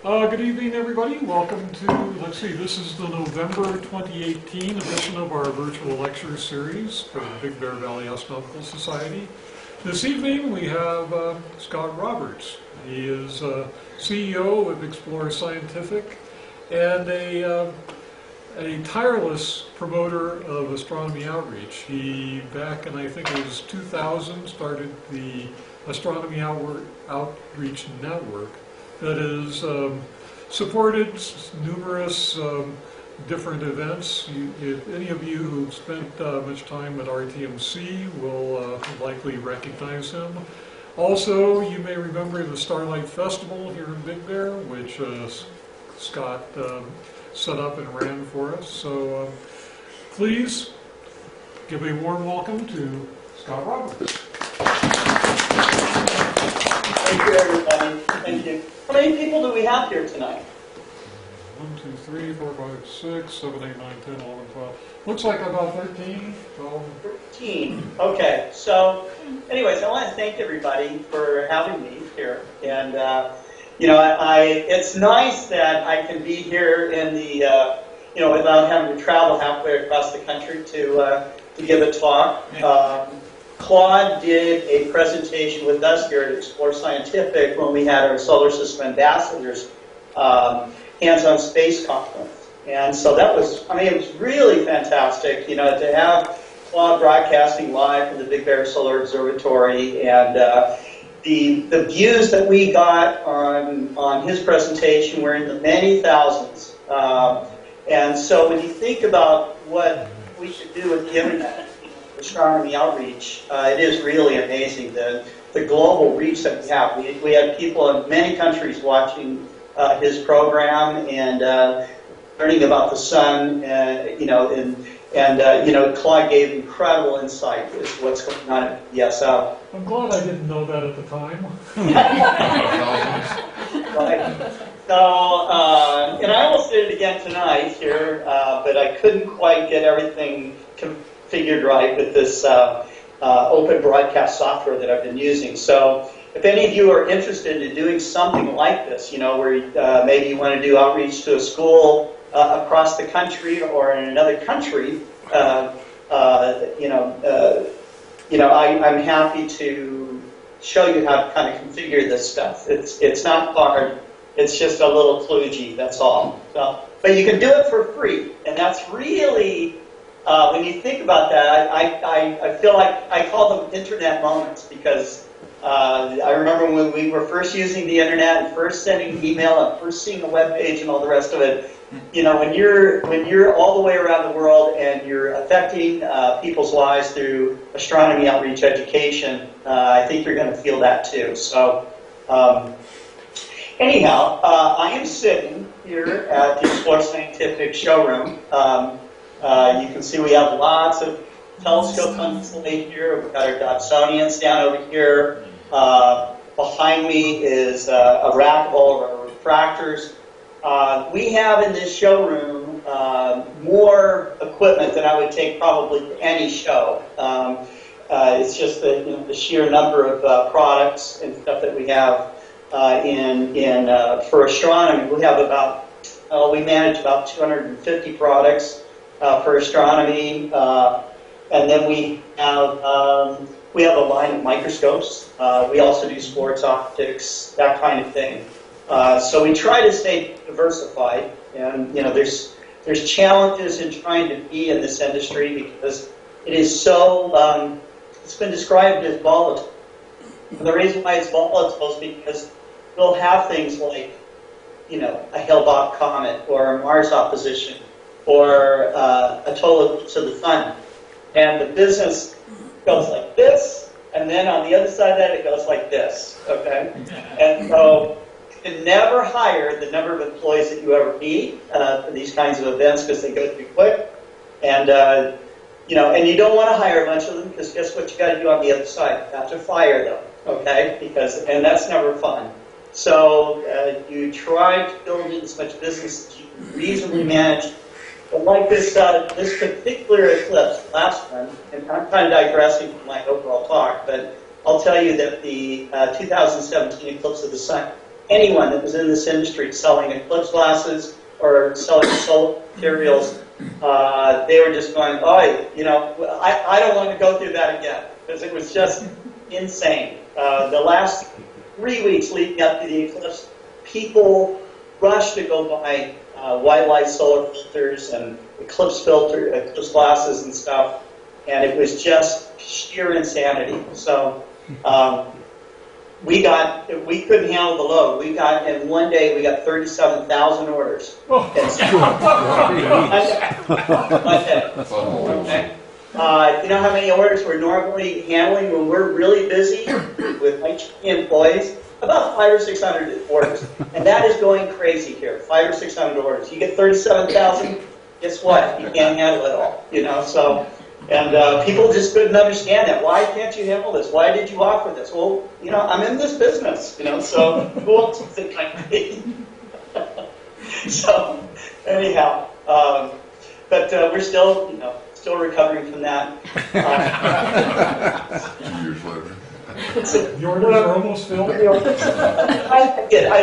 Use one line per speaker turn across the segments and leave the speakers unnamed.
Good evening, everybody. Welcome to, let's see, this is the November 2018 edition of our virtual lecture series for the Big Bear Astronomical Society. This evening we have Scott Roberts. He is CEO of Explore Scientific and a tireless promoter of astronomy outreach. He, back in I think it was 2000, started the Astronomy Outreach Network that has supported numerous different events. If any of you who've spent much time at RTMC will likely recognize him. Also, you may remember the Starlight Festival here in Big Bear, which Scott set up and ran for us. So please give a warm welcome to Scott Roberts.
Thank you, everybody. Thank you. How many people do we have here tonight?
1, 2, 3, 4, 5, 6, 7, 8, 9, 10, 11, 12. Looks like about 13, 12.
13. Okay. So, anyways, I want to thank everybody for having me here. And, it's nice that I can be here in the, without having to travel halfway across the country to give a talk. Claude did a presentation with us here at Explore Scientific when we had our Solar System Ambassadors Hands-on Space Conference. And so that was, it was really fantastic, to have Claude broadcasting live from the Big Bear Solar Observatory, and the views that we got on his presentation were in the many thousands. And so when you think about what we should do with the internet, astronomy outreach, it is really amazing the global reach that we have. We had people in many countries watching his program and learning about the sun, Claude gave incredible insight as to what's going on at ESO.
I'm glad I didn't know that at the time.
Right. So, and I almost did it again tonight here, but I couldn't quite get everything configured right with this open broadcast software that I've been using. So if any of you are interested in doing something like this, where maybe you want to do outreach to a school across the country or in another country, I'm happy to show you how to kind of configure this stuff. It's not hard. It's just a little kludgy, that's all. So, but you can do it for free, and that's really, when you think about that, I feel like I call them internet moments, because I remember when we were first using the internet and first sending email and first seeing a web page and all the rest of it. When you're all the way around the world and you're affecting people's lives through astronomy outreach education, I think you're going to feel that too. So anyhow, I am sitting here at the Explore Scientific showroom. You can see we have lots of telescopes on display here. We've got our Dobsonians down over here. Behind me is a rack of all of our refractors. We have in this showroom more equipment than I would take probably to any show. It's just the sheer number of products and stuff that we have for astronomy. We have we manage about 250 products for astronomy, and then we have a line of microscopes. We also do sports optics, that kind of thing. So we try to stay diversified, and there's challenges in trying to be in this industry because it is so. It's been described as volatile. And the reason why it's volatile is because we'll have things like, a Hale-Bopp comet or a Mars opposition or a total eclipse of the sun, and the business goes like this, and then on the other side of that it goes like this. Okay, and so you can never hire the number of employees that you ever need for these kinds of events because they go too quick, and and you don't want to hire a bunch of them because guess what you got to do on the other side? You have to fire them. Okay, and that's never fun. So you try to build in as much business as you can reasonably manage. But like this particular eclipse, last one, and I'm kind of digressing from my overall talk, but I'll tell you that the 2017 eclipse of the sun anyone that was in this industry selling eclipse glasses or selling solar materials, they were just going, oh, you know, I don't want to go through that again, because it was just insane. The last 3 weeks leading up to the eclipse, people rushed to go buy white light solar filters and eclipse glasses and stuff, and it was just sheer insanity. So we couldn't handle the load. In one day we got 37,000 orders. Okay. You know how many orders we're normally handling when we're really busy with HP employees? About 500 or 600 orders, and that is going crazy here. 500 or 600 orders. You get 37,000. Guess what? You can't handle it all. You know. So, and people just couldn't understand that. Why can't you handle this? Why did you offer this? Well, you know, I'm in this business. You know. So who else would think like me? So anyhow, but we're still, you know, still recovering from that.
2 years later.
The orders are almost filled?
I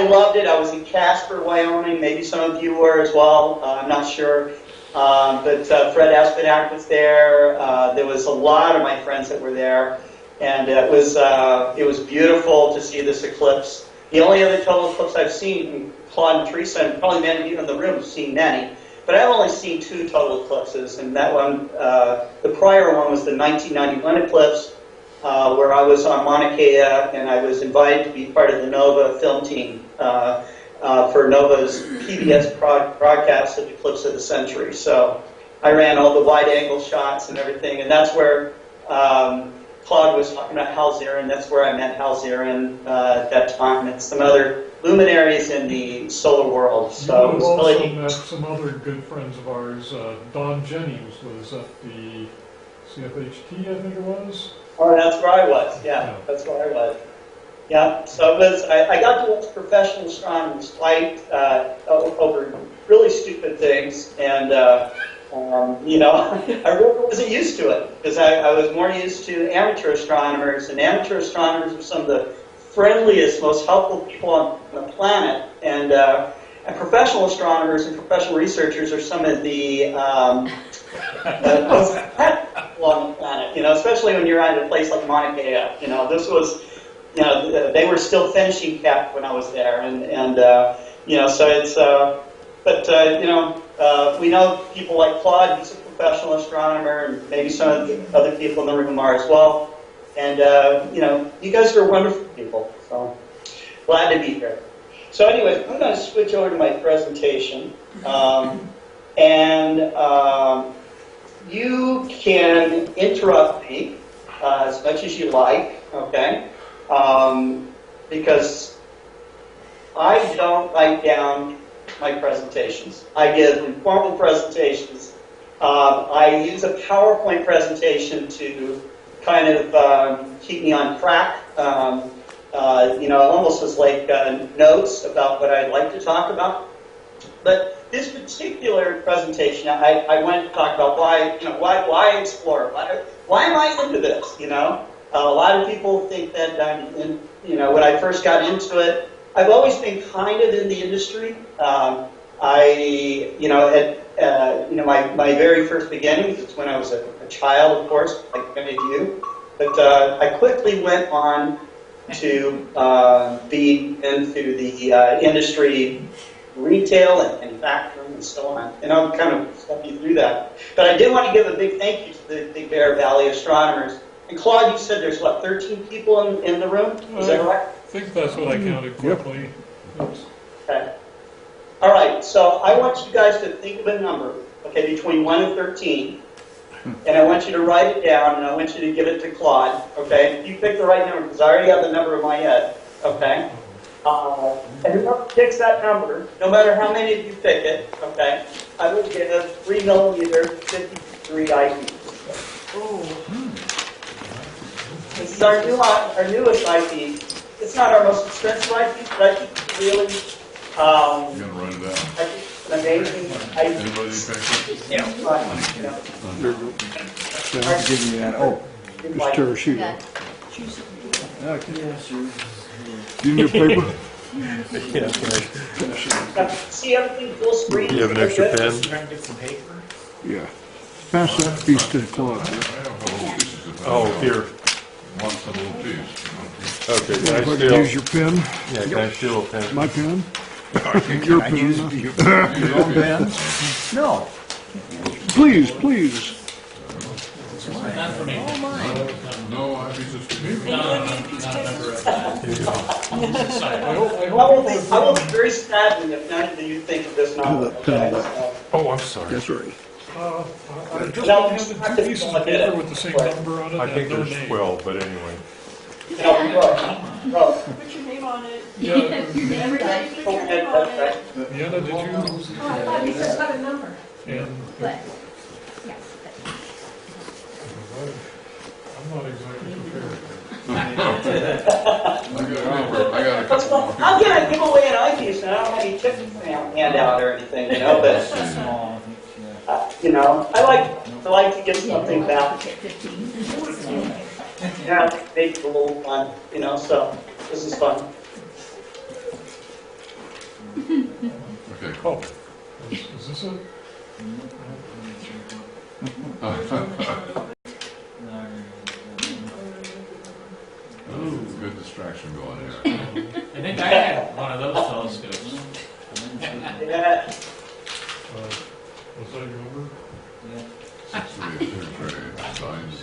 loved it. I was in Casper, Wyoming. Maybe some of you were as well. I'm not sure. But Fred Aspinack was there. There was a lot of my friends that were there. And it was beautiful to see this eclipse. The only other total eclipse I've seen, Claude and Teresa, and probably many of you in the room have seen many, but I've only seen 2 total eclipses. And that one, the prior one was the 1991 eclipse, where I was on Mauna Kea, and I was invited to be part of the NOVA film team for NOVA's PBS broadcast of Eclipse of the Century. So I ran all the wide-angle shots and everything, and that's where Claude was talking about Hal Zarin. That's where I met Hal Zarin at that time, and some other luminaries in the solar world. So
you
it was
also
really
met some other good friends of ours. Don Jennings was at the CFHT, I think it was.
Oh, that's where I was. Yeah, that's where I was. Yeah, so it was. I got to watch professional astronomers fight over really stupid things, and you know, I really wasn't used to it because I was more used to amateur astronomers, and amateur astronomers are some of the friendliest, most helpful people on the planet, and professional astronomers and professional researchers are some of the most people on the planet, you know, especially when you're at a place like Mauna Kea. You know, this was, you know, they were still finishing cap when I was there, and you know, so it's, but you know, we know people like Claude, he's a professional astronomer, and maybe some of the other people in the room are as well. And you know, you guys are wonderful people, so glad to be here. So anyways, I'm going to switch over to my presentation, and you can interrupt me as much as you like, okay? Because I don't write down my presentations. I give informal presentations. I use a PowerPoint presentation to kind of keep me on track. You know, almost as like notes about what I'd like to talk about. But this particular presentation, I went to talk about why, you know, why explore? Why am I into this? You know, a lot of people think that you know, when I first got into it, I've always been kind of in the industry. You know, my very first beginnings is when I was a child, of course, like many of you. But I quickly went on to be into the industry, retail and manufacturing and so on. And I'll kind of step you through that. But I did want to give a big thank you to the Big Bear Valley astronomers. And Claude, you said there's, what, 13 people in the room? Is that right?
I think that's what I counted quickly. Oops.
Okay. All right, so I want you guys to think of a number, okay, between 1 and 13. And I want you to write it down, and I want you to give it to Claude, okay? You pick the right number, because I already have the number in my head, okay? And whoever picks that number, no matter how many of you pick it, okay, I will give a 3 millimeter 53 IP. This is our newest IP. It's not our most expensive IP, but I think it's really,
You're gonna run it down.
I think it's an amazing IP.
Anybody pick it?
Yeah, right, you know.
So I have to give you that. Oh, Mr. Rashid.
Yeah.
Okay. Give me a paper.
See everything full screen?
You have an extra
Good?
pen?
Trying to get some paper.
Yeah. Pass that piece to Claude.
I have a little pieces of
Oh,
pen.
here.
One little piece.
Okay, can
If I
I
could
steal?
use your pen,
Yeah, can I steal a pen?
my pen? Your pen. Your own pen? No. Please, please.
Not for me.
No, I pieces for me.
I will be very saddened if none of you think of this number. Okay? So,
Oh, I'm sorry.
That's right.
I just handed two pieces of paper with the same number on it
I
and
think
no
there's
name.
12, but anyway.
Well,
Put your name on it.
Yeah,
Everybody put your name on it.
Deanna, did you?
Oh, I thought you said put a number.
And
But, yeah.
I'm not exactly prepared.
I got a couple more.
I'm gonna give away an eyepiece, and I don't have any tips to hand out or anything, you know. But you know, I like to give something back. Yeah, make it a little fun, you know. So this is fun.
Okay.
Oh, is this it?
Good distraction going here.
I think I had one of those telescopes.
Yeah.
Was that your number?
6-3 grade, signs.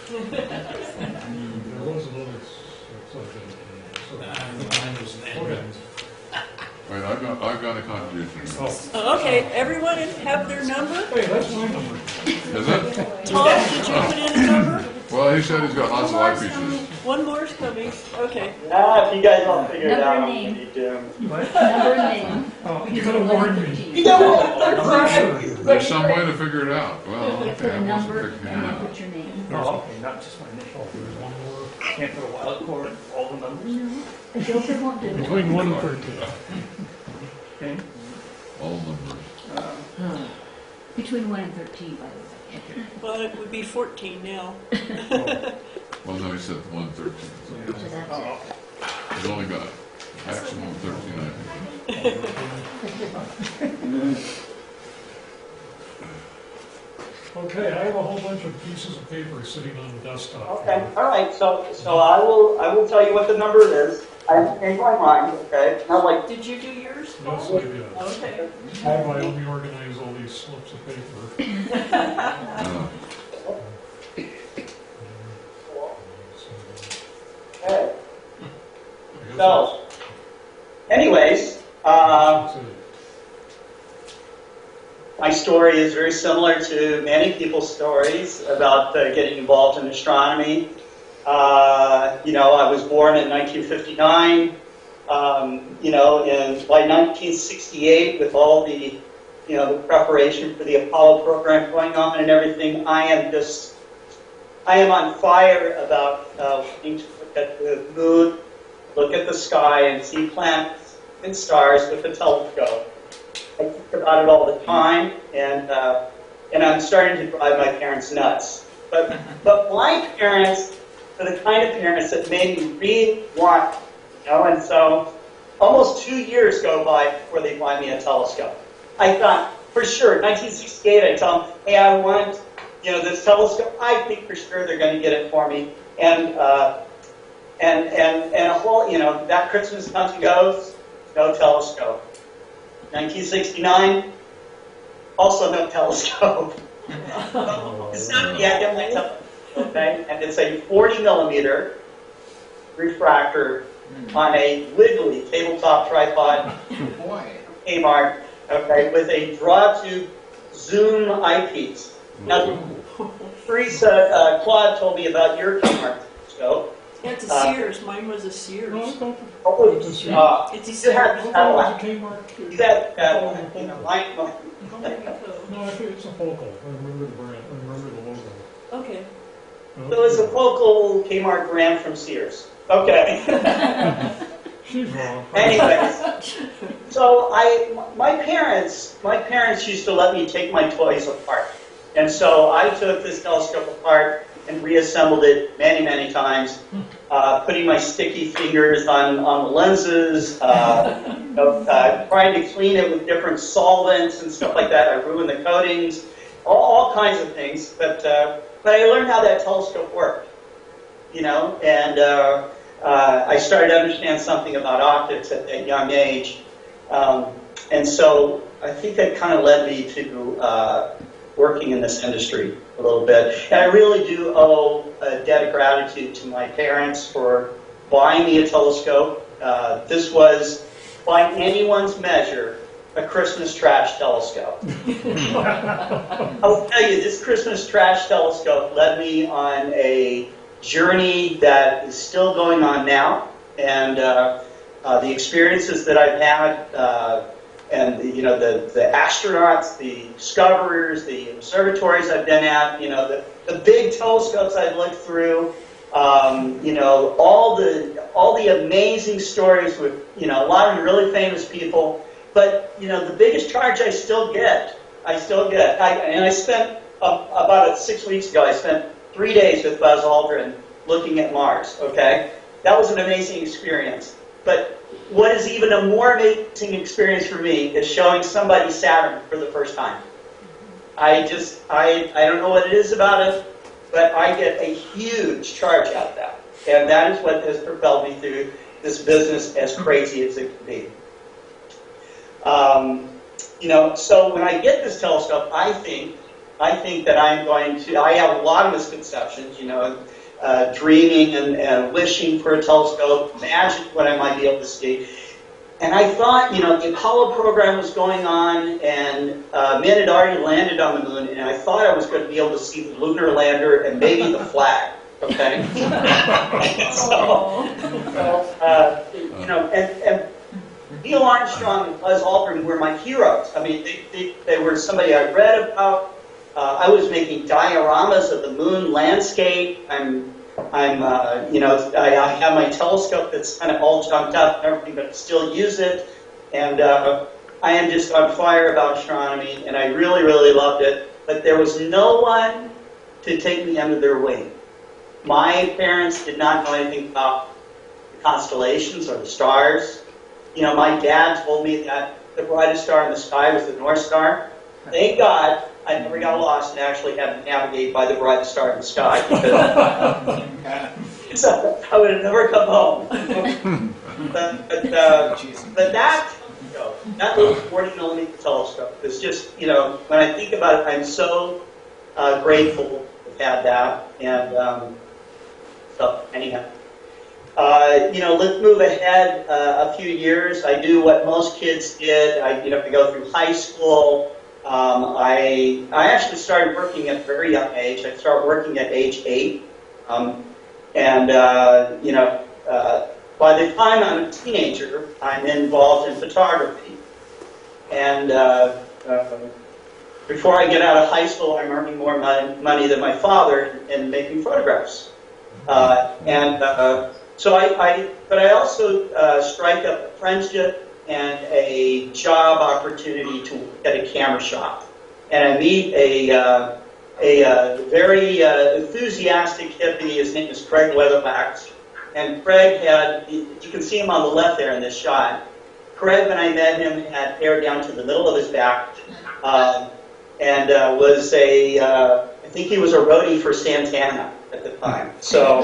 There was another six,
Mine was an
Okay.
Android.
All right, I've got a contribution.
Oh,
Okay, everyone have their number?
hey, that's my number.
Is it?
Tom, did you put in a number?
Well, he said he's got lots of eyepieces.
One more's coming, okay.
Now, if you guys all figure it
Number
out,
and
I'm
name.
gonna be doomed.
Number and name.
Oh, you could have warned me.
You know what?
I'm sure.
There's some way to figure it out. Well,
You
okay,
put a
I wasn't
number
figuring
and
it
then
out.
put your name.
Oh, okay, not just my initial.
There's one more.
Can't put a wild card, all the numbers.
No, a joker won't do it.
Between 1 and 13.
Okay.
All numbers.
Between 1 and 13, by the way.
Well, it would be 14 now.
Well, no, he said 113.
So that's it.
He's only got maximum 13, I think.
Okay, I have a whole bunch of pieces of paper sitting on the desktop.
Okay, all right. So I will tell you what the number is. I have to change my mind. Okay, not like
Did you do yours?
Yes, I did.
Okay.
How do I only organize all these slips of paper?
okay.
I guess
So, anyways,
that's it.
my story is very similar to many people's stories about getting involved in astronomy. You know, I was born in 1959. You know, and by 1968, with all the, you know, the preparation for the Apollo program going on and everything, I am on fire about wanting to look at the moon, look at the sky, and see planets and stars with a telescope. I think about it all the time, and I'm starting to drive my parents nuts. But my parents are the kind of parents that made me really want, you know, and so almost 2 years go by before they find me a telescope. I thought, for sure, 1968, I tell them, hey, I want, you know, this telescope. I think for sure they're going to get it for me. And a whole, you know, that Christmas comes and goes, no telescope. 1969, also no telescope. It's not yet in my telescope, okay? And it's a 40 millimeter refractor on a wiggly tabletop tripod, Kmart, okay, with a draw tube zoom eyepiece. Now, Teresa, Claude told me about your Kmart telescope.
Yeah, it's a Sears. Mine was a Sears.
No, I thought
Oh,
It's a Sears.
It's a
you
Sears.
had
it was a Kmart.
you had, you know, mine.
No, I think it's a focal. I remember the brand. I remember the logo.
Okay.
So it's a focal Kmart brand from Sears. Okay.
She's wrong.
Anyways, so my parents used to let me take my toys apart, and so I took this telescope apart, and reassembled it many, many times, putting my sticky fingers on the lenses, trying to clean it with different solvents and stuff like that. I ruined the coatings, all kinds of things. But I learned how that telescope worked, and I started to understand something about optics at a young age. And so I think that kind of led me to working in this industry a little bit. And I really do owe a debt of gratitude to my parents for buying me a telescope. This was, by anyone's measure, a Christmas trash telescope. I'll tell you, this Christmas trash telescope led me on a journey that is still going on now. And the experiences that I've had, and the astronauts, the discoverers, the observatories I've been at, the big telescopes I've looked through, all the amazing stories with a lot of really famous people. But the biggest charge I still get. And I spent about 6 weeks ago. I spent 3 days with Buzz Aldrin looking at Mars. Okay, that was an amazing experience. But what is even a more amazing experience for me is showing somebody Saturn for the first time. I don't know what it is about it, but I get a huge charge out of that. And that is what has propelled me through this business, as crazy as it can be. So when I get this telescope, I think that I have a lot of misconceptions, dreaming and wishing for a telescope, imagine what I might be able to see. And I thought, the Apollo program was going on, and men had already landed on the moon, and I thought I was going to be able to see the lunar lander and maybe the flag, okay? And Neil Armstrong and Buzz Aldrin were my heroes. I mean, they were somebody I read about. I was making dioramas of the moon landscape. I have my telescope that's kind of all junked up and everything, but I still use it. And I am just on fire about astronomy, and I really, really loved it. But there was no one to take me under their wing. My parents did not know anything about the constellations or the stars. My dad told me that the brightest star in the sky was the North Star. Thank God I never got lost and actually had to navigate by the brightest star in the sky, because so I would have never come home. but that little 40mm telescope is just, when I think about it, I'm so grateful to have had that. And so anyhow. Let's move ahead a few years. I do what most kids did. I go through high school. I actually started working at a very young age. I started working at age 8. By the time I'm a teenager, I'm involved in photography. And before I get out of high school, I'm earning more money than my father in making photographs. But I also strike up a friendship and a job opportunity to work at a camera shop. And I meet a very enthusiastic hippie. His name is Craig Weatherback. And Craig had, you can see him on the left there in this shot. Craig, when I met him, had hair down to the middle of his back, and was I think he was a roadie for Santana at the time. So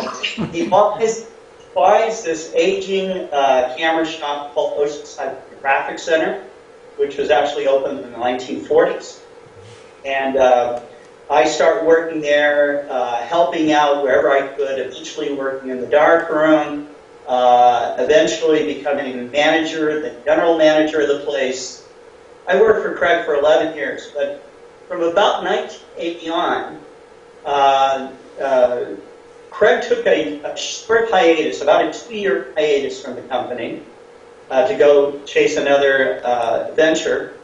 he buys this aging camera shop called Oceanside Graphic Center, which was actually opened in the 1940s. And I start working there, helping out wherever I could, eventually working in the darkroom, eventually becoming the manager, the general manager of the place. I worked for Craig for 11 years, but from about 1980 on, Craig took a short hiatus, about a 2-year hiatus from the company, to go chase another venture,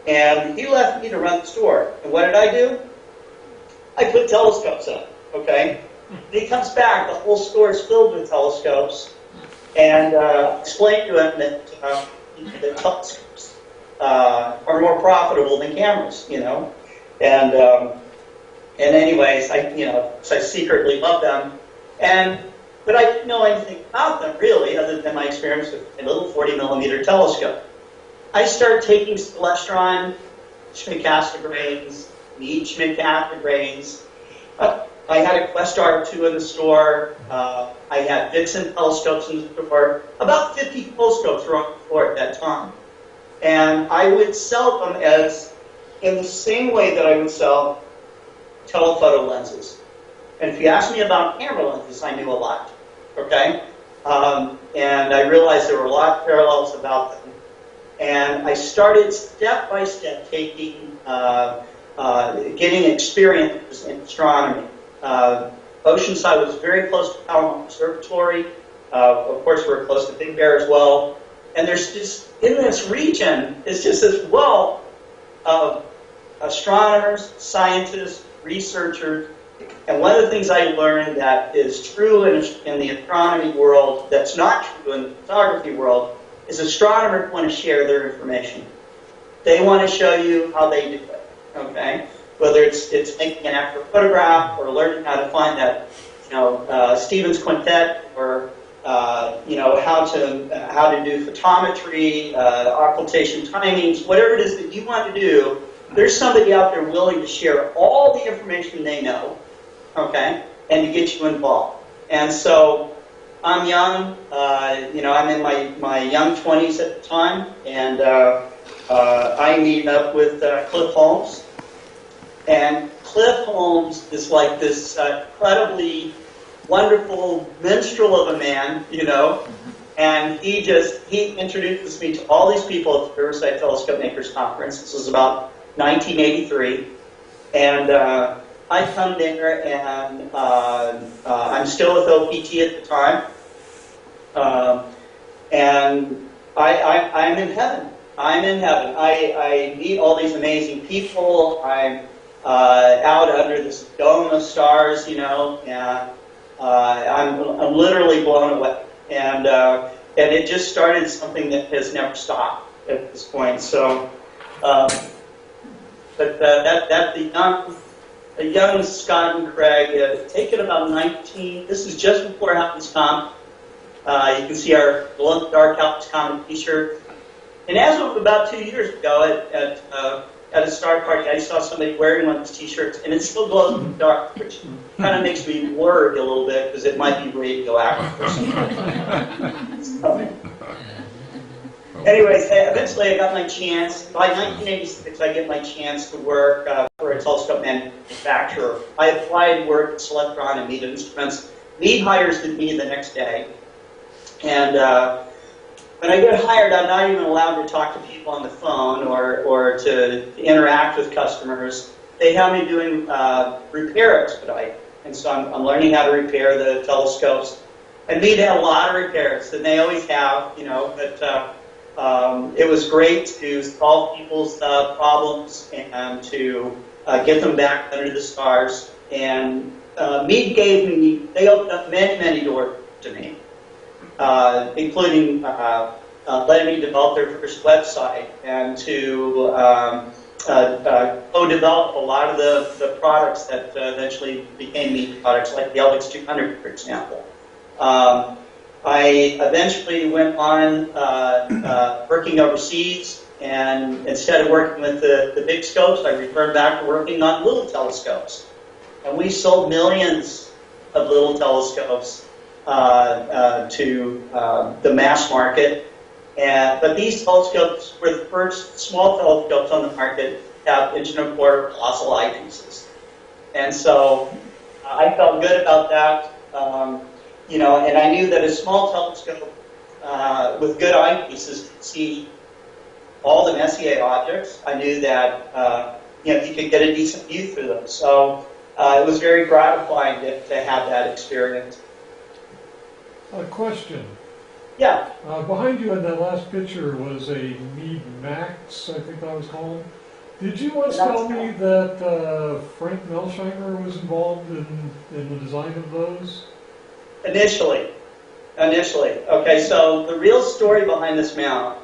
and he left me to run the store. And what did I do? I put telescopes up, okay? And he comes back, the whole store is filled with telescopes, and explained to him that telescopes are more profitable than cameras, And And anyways, so I secretly love them. But I didn't know anything about them really, other than my experience with a little 40mm telescope. I started taking celestron, Schmidt-Cassegrains, neat Schmidt-Cassegrains. I had a Quest R2 in the store. I had Vixen telescopes in the store. About 50 telescopes were on the floor at that time. And I would sell them as, in the same way that I would sell telephoto lenses. And if you ask me about camera lenses, I knew a lot, okay? And I realized there were a lot of parallels about them. And I started step by step taking, getting experience in astronomy. Oceanside was very close to Palomar Observatory. Of course, we're close to Big Bear as well. And there's just, in this region, is just this wealth of astronomers, scientists, researchers. And one of the things I learned that is true in the astronomy world that's not true in the photography world is astronomers want to share their information. They want to show you how they do it, okay? Whether it's making an astrophotograph or learning how to find that, Stevens quintet, or how to do photometry, occultation timings, whatever it is that you want to do. There's somebody out there willing to share all the information they know, okay, and to get you involved. And so I'm young, I'm in my young 20s at the time, and I meet up with Cliff Holmes. And Cliff Holmes is like this incredibly wonderful minstrel of a man, and he introduces me to all these people at the Riverside Telescope Makers Conference. This was about 1983, and I come there, and I'm still with OPT at the time, and I'm in heaven. I'm in heaven. I meet all these amazing people. I'm out under this dome of stars, and I'm literally blown away. And it just started something that has never stopped at this point. So, that's the young Scott and Craig, taken about 19. This is just before Hopkins Comet. You can see our glow-in-the-dark Hopkins Comet T-shirt. And as of about 2 years ago, at a star party, I saw somebody wearing one of these T-shirts, and it still glows in the dark, which kind of makes me worried a little bit because it might be radioactive or something. So, anyways, eventually I got my chance. By 1986, I get my chance to work for a telescope manufacturer. I applied to work at Selectron and Meade Instruments. Meade hires me the next day, and when I get hired, I'm not even allowed to talk to people on the phone or to interact with customers. They have me doing repair expedite. And so I'm learning how to repair the telescopes. And Meade had a lot of repairs, and they always have, but it was great to solve people's problems and to get them back under the stars. And Meade they opened up many, many doors to me. Including letting me develop their first website and to co-develop a lot of the products that eventually became Meade products, like the LX 200, for example. I eventually went on working overseas, and instead of working with the big scopes, I returned back to working on little telescopes. And we sold millions of little telescopes to the mass market. But these telescopes were the first small telescopes on the market to have inch-and-a-quarter colossal eyepieces. And so I felt good about that, and I knew that a small telescope with good eyepieces could see all the Messier objects. I knew that you could get a decent view through them. So it was very gratifying to have that experience.
A question.
Yeah.
Behind you in that last picture was a Meade Max, I think that was called. Did you once tell me that Frank Melsheimer was involved in the design of those? Initially. Okay, so the real story behind this mount,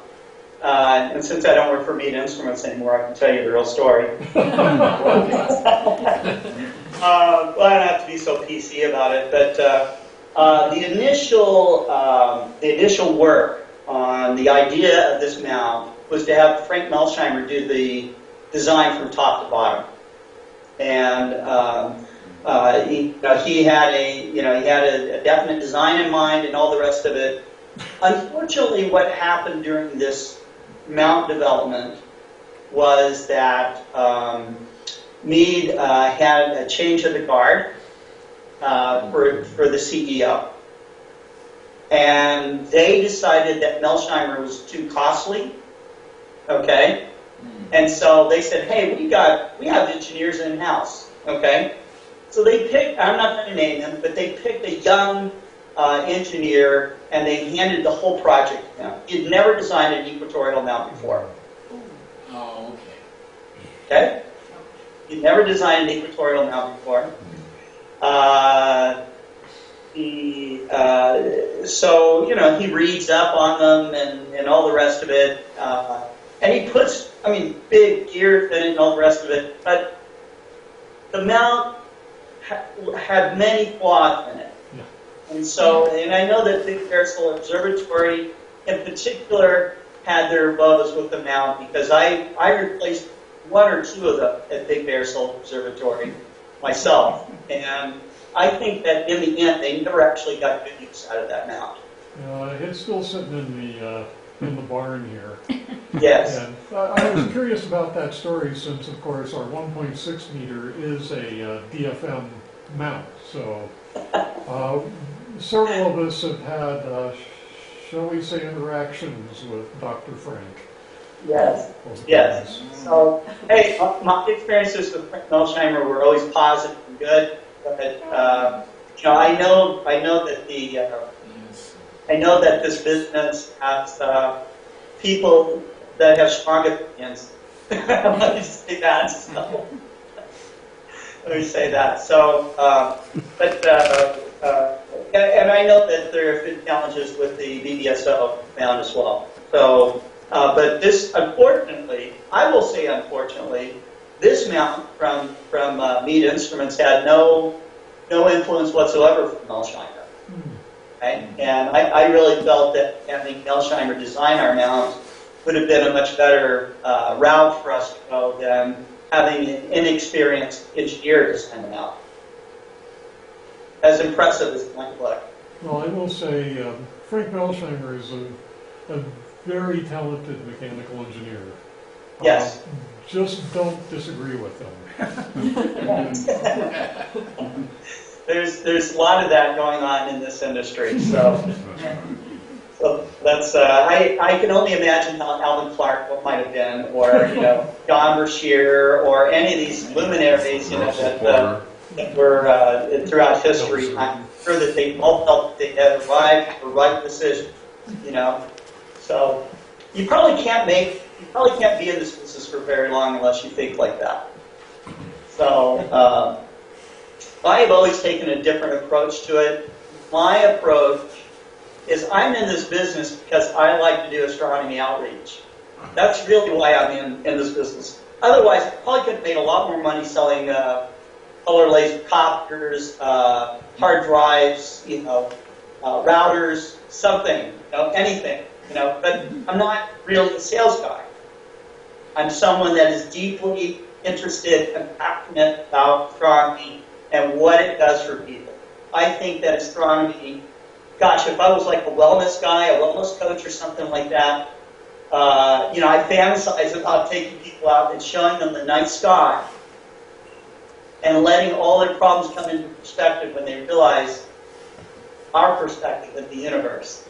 and since I don't work for Meade Instruments anymore, I can tell you the real story.
Well, I don't have to be so PC about it, but the initial work on the idea of this mount was to have Frank Melsheimer do the design from top to bottom, and he had a definite design in mind and all the rest of it. Unfortunately, what happened during this mount development was that Meade had a change of the guard for the CEO. And they decided that Melsheimer was too costly, okay? And so they said, hey, we have engineers in-house, okay? So they picked, I'm not going to name him, but they picked a young engineer and they handed the whole project to him. He'd never designed an equatorial mount before.
Oh,
Okay? He'd never designed an equatorial mount before. So, he reads up on them and all the rest of it. And he puts, big gear fit and all the rest of it. But the mount had many flaws in it. And so, and I know that Big Bear Observatory in particular had their woes with the mount because I replaced one or two of them at Big Bear Observatory myself. And I think that in the end, they never actually got good use out of that mount.
It's still sitting in the barn here.
Yes.
And I was curious about that story since, of course, our 1.6 meter is a DFM mount. So several of us have had, shall we say, interactions with Dr. Frank.
Yes. Yes. So, hey, my experiences with Frank Melsheimer were always positive and good. But I know that this business has people that have strong opinions. Let me say that. So, let me say that. So, and I know that there have been challenges with the BDSO mount as well. So, but this, unfortunately, I will say unfortunately, this mount from Meade Instruments had no influence whatsoever from Melsheimer. Okay? And I really felt that having Melsheimer design our mount would have been a much better route for us to go than having an inexperienced engineer design the mount. As impressive as it might look.
Well, I will say Frank Melsheimer is a very talented mechanical engineer.
Yes.
Just don't disagree with them.
There's a lot of that going on in this industry. So that's I can only imagine how Alvin Clark might have been, or John Brashear, or any of these luminaries that were throughout history. I'm sure that they all felt that they had arrived at the right decision. So you probably can't be in this business for very long unless you think like that. So I have always taken a different approach to it. My approach is I'm in this business because I like to do astronomy outreach. That's really why I'm in this business. Otherwise, I probably could have made a lot more money selling color laser copters, hard drives, routers, something, anything. But I'm not really a sales guy. I'm someone that is deeply interested and passionate about astronomy and what it does for people. I think that astronomy, gosh, if I was like a wellness guy, a wellness coach or something like that, I fantasize about taking people out and showing them the night sky and letting all their problems come into perspective when they realize our perspective of the universe.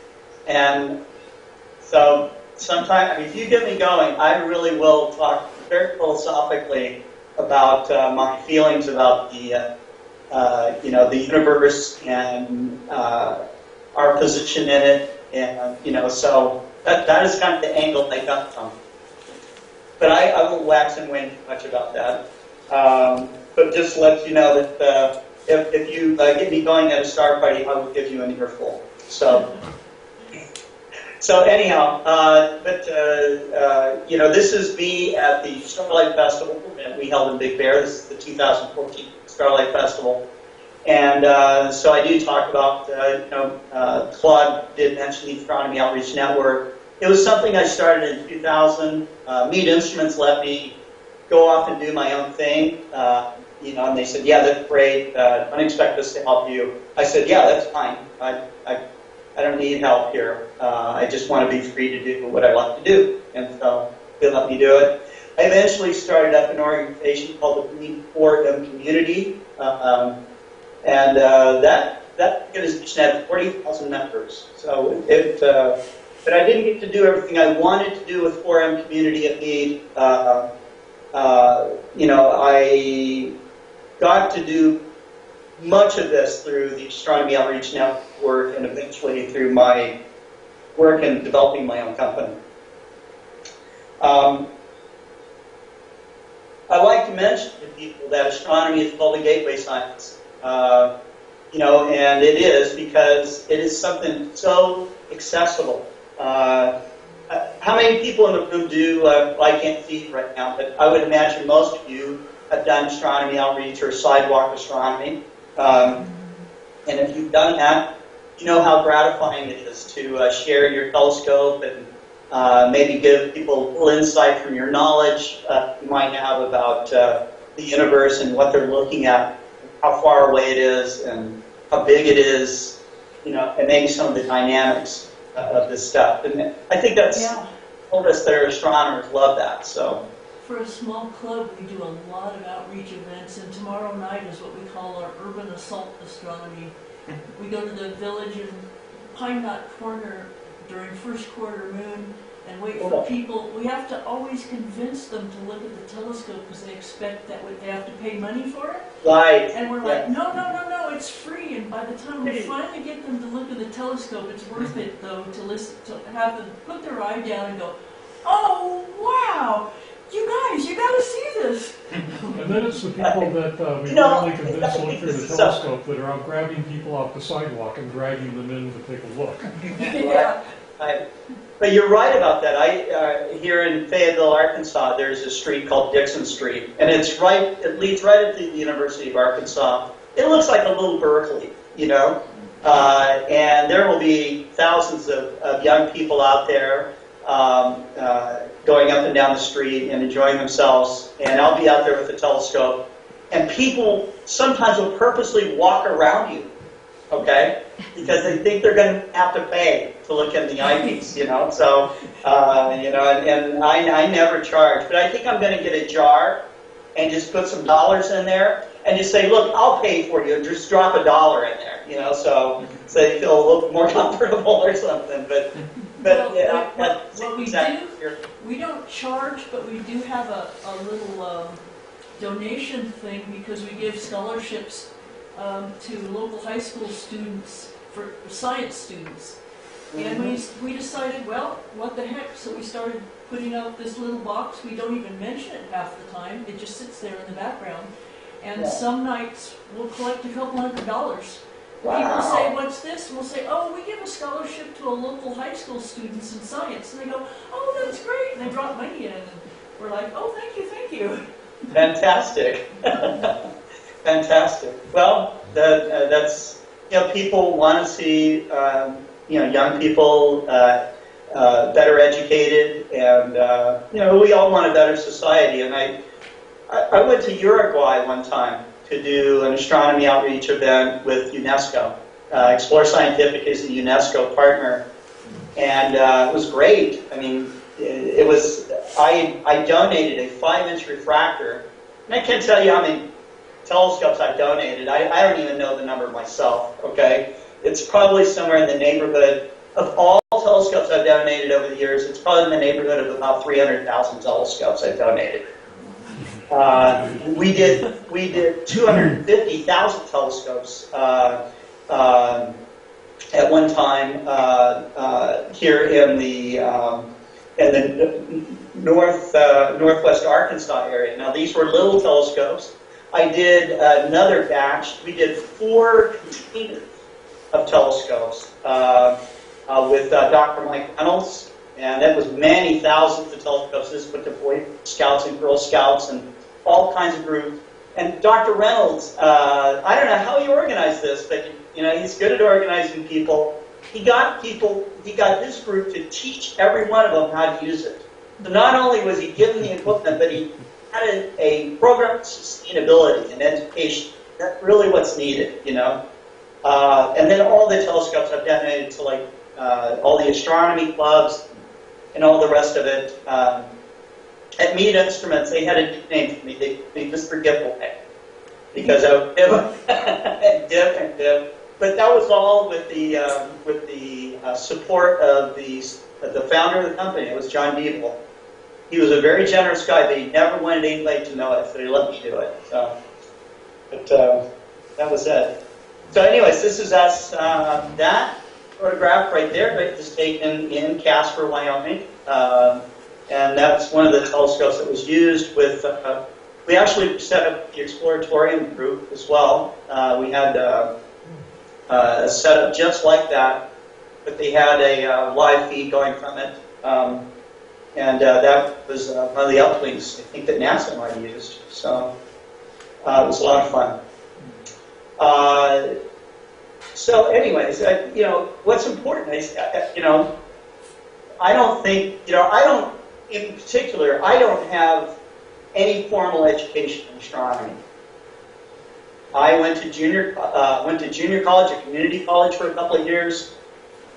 And so sometimes, if you get me going, I really will talk very philosophically about my feelings about the universe and our position in it, and so that is kind of the angle I got from. But I won't wax and wane too much about that. But just to let you know that if you get me going at a star party, I will give you an earful. So anyhow, this is me at the Starlight Festival that we held in Big Bear. This is the 2014 Starlight Festival. And so I do talk about, Claude did mention the Astronomy Outreach Network. It was something I started in 2000. Mead Instruments let me go off and do my own thing. And they said, yeah, that's great. Don't expect us to help you. I said, yeah, that's fine. I don't need help here. I just want to be free to do what I like to do. And so they let me do it. I eventually started up an organization called the Green Fort Community. And that organization had 40,000 members. So but I didn't get to do everything I wanted to do with 4M community at Mead. I got to do much of this through the Astronomy Outreach Network and eventually through my work in developing my own company. I like to mention to people that astronomy is called a gateway science. And it is because it is something so accessible. How many people in the room do, I can't see you right now, but I would imagine most of you have done astronomy outreach or sidewalk astronomy. And if you've done that, you know how gratifying it is to share your telescope and maybe give people a little insight from your knowledge you might have about the universe and what they're looking at, how far away it is and how big it is, and maybe some of the dynamics of this stuff. And I think that's told us that our astronomers love that. So
For a small club, we do a lot of outreach events, and tomorrow night is what we call our urban assault astronomy. We go to the village in Pine Knot Corner during first quarter moon and wait for people. We have to always convince them to look at the telescope because they expect that they have to pay money for it.
Right.
And we're like, no, it's free. And by the time we finally get them to look at the telescope, it's worth it though to listen, to have them put their eye down and go, oh wow, you guys, you got to see this.
And then it's the people that we finally convince to look through the telescope that are out grabbing people off the sidewalk and dragging them in to take a look.
Yeah.
But you're right about that. Here in Fayetteville, Arkansas, there's a street called Dixon Street, and it leads right up to the University of Arkansas. It looks like a little Berkeley, and there will be thousands of young people out there going up and down the street and enjoying themselves, and I'll be out there with the telescope, and people sometimes will purposely walk around you, okay? Because they think they're going to have to pay to look in the eyepiece, So, and I never charge, but I think I'm going to get a jar and just put some dollars in there and just say, look, I'll pay for you, and just drop $1 in there, so they feel a little more comfortable or something. But
what we do, we don't charge, but we do have a little donation thing because we give scholarships to local high school students, for science students. And we decided, well, what the heck, so we started putting out this little box. We don't even mention it half the time. It just sits there in the background. And some nights we'll collect a couple $100. People say, what's this? And we'll say, oh, we give a scholarship to a local high school students in science. And they go, oh, that's great. And they drop money in. And we're like, oh, thank you.
Fantastic. Fantastic. Well, that's, people want to see, young people better educated, and, we all want a better society. And I went to Uruguay one time to do an astronomy outreach event with UNESCO. Explore Scientific is a UNESCO partner, and it was great. I mean, I donated a 5-inch refractor, and I can't tell you how many telescopes I donated. I don't even know the number myself, okay? It's probably somewhere in the neighborhood of all telescopes I've donated over the years, it's probably in the neighborhood of about 300,000 telescopes I've donated. We did 250,000 telescopes at one time here in the northwest Arkansas area. Now these were little telescopes. I did another batch. We did 4 containers of telescopes with Dr. Mike Reynolds, and that was many thousands of telescopes. This went to Boy Scouts and Girl Scouts and all kinds of groups. And Dr. Reynolds, I don't know how he organized this, but he's good at organizing people. He got his group to teach every one of them how to use it. So not only was he giving the equipment, but he had a program of sustainability and education. That's really what's needed, And then all the telescopes I've donated to, like, all the astronomy clubs and all the rest of it. At Mead Instruments, they had a nickname for me. They just forget away. Because I would give and give. But that was all with the support of the founder of the company. It was John Beeble. He was a very generous guy, but he never wanted anybody to know it, so he let me do it. So, but that was it. So anyways, this is us. That photograph right there is taken in Casper, Wyoming. And that's one of the telescopes that was used with, we actually set up the Exploratorium group as well. We had a setup just like that, but they had a live feed going from it. And that was one of the uplinks, I think, that NASA might have used. So it was a lot of fun. So anyways, what's important is, I don't think, in particular, I don't have any formal education in astronomy. I went to junior college, a community college for a couple of years,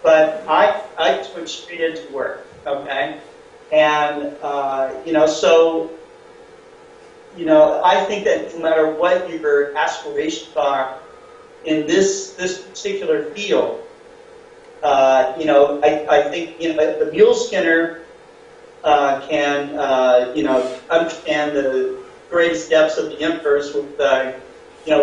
but I switched straight into work, okay? And, I think that no matter what your aspirations are in this particular field, I think, the mule skinner can, understand the greatest depths of the universe with,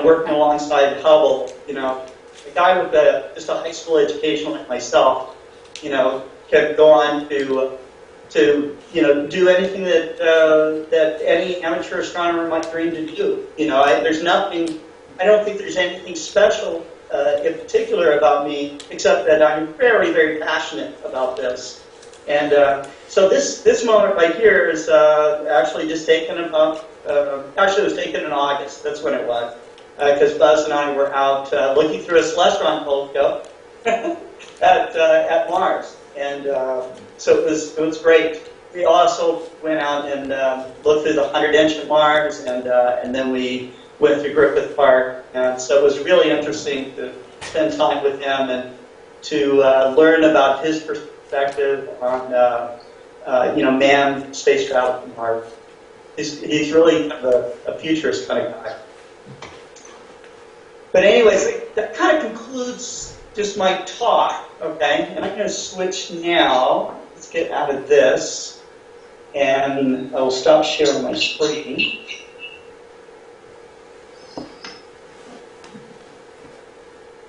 working alongside Hubble. A guy with just a high school education like myself, can go on to do anything that any amateur astronomer might dream to do. I don't think there's anything special in particular about me, except that I'm very, very passionate about this. And so this moment right here is actually just taken about, actually it was taken in August, that's when it was, because Buzz and I were out looking through a celestron telescope at Mars. And so it was great. We also went out and looked through the 100-inch of Mars, and then we went to Griffith Park. And so it was really interesting to spend time with him and to learn about his perspective on manned space travel to Mars. He's really kind of a futurist kind of guy. But anyways, that kind of concludes just my talk, okay? And I'm going to switch now. Let's get out of this. And I will stop sharing my screen.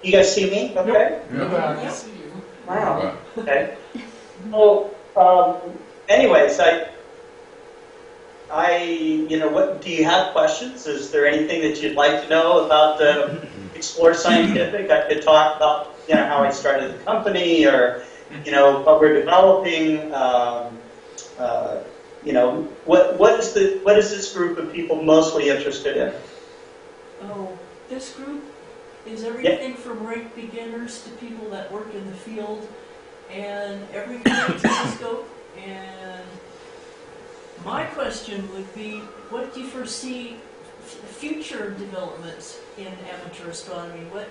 You guys see me? Okay?
Yeah.
Wow. Okay. Well, anyways, what do you have questions? Is there anything that you'd like to know about Explore Scientific? I could talk about how I started the company, or what we're developing. What is this group of people mostly interested in?
Oh, this group is everything from rank beginners to people that work in the field, and every kind of telescope. And my question would be, what do you foresee future developments in amateur astronomy? What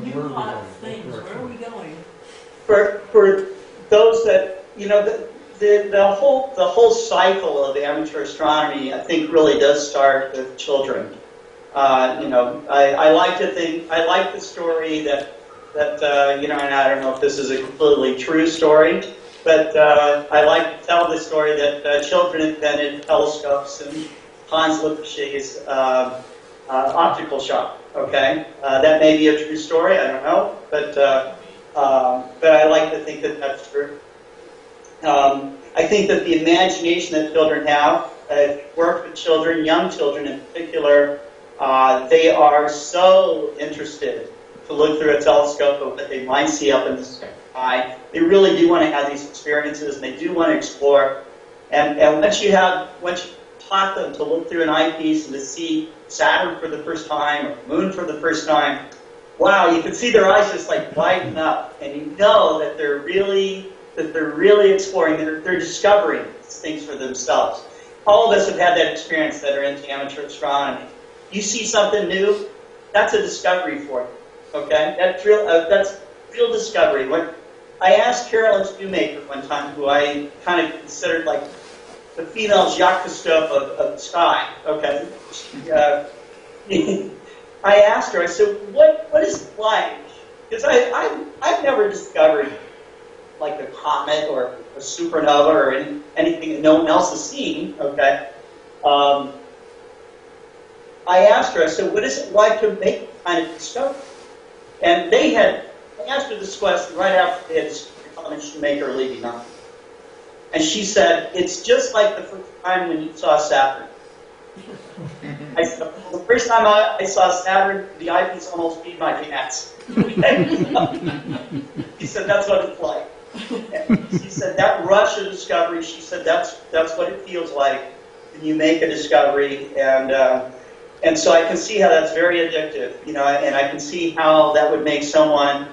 new hot things? Where are we going?
For those that the whole cycle of amateur astronomy, I think, really does start with children. I like to think, I like the story that and I don't know if this is a completely true story, but I like to tell the story that children invented telescopes and Hans Lippershey's optical shop. Okay, that may be a true story. I don't know, but I like to think that that's true. I think that the imagination that children have, work with children, young children in particular, they are so interested to look through a telescope of what they might see up in the sky. They really do want to have these experiences, and they do want to explore. And once you taught them to look through an eyepiece and to see Saturn for the first time or Moon for the first time, wow, you could see their eyes just like lighten up, and you know that they're really exploring, they're discovering things for themselves. All of us have had that experience that are into amateur astronomy. You see something new, that's a discovery for you. Okay, that's real discovery. When I asked Carolyn Shoemaker one time, who I kind of considered like the female Jacques Cousteau of the sky. Okay, I asked her. I said, "What is it like?" Because I've never discovered like a comet or a supernova or anything that no one else has seen. Okay. I asked her. I said, "What is it like to make that kind of discovery?" And I asked her this question right after they had Carolyn Shoemaker leaving on. And she said, "It's just like the first time when you saw Saturn." I said, "The first time I saw Saturn, the eyepiece almost beat my pants." She said, "That's what it's like." And she said, "That rush of discovery," she said, that's what it feels like when you make a discovery. And so I can see how that's very addictive, you know, and I can see how that would make someone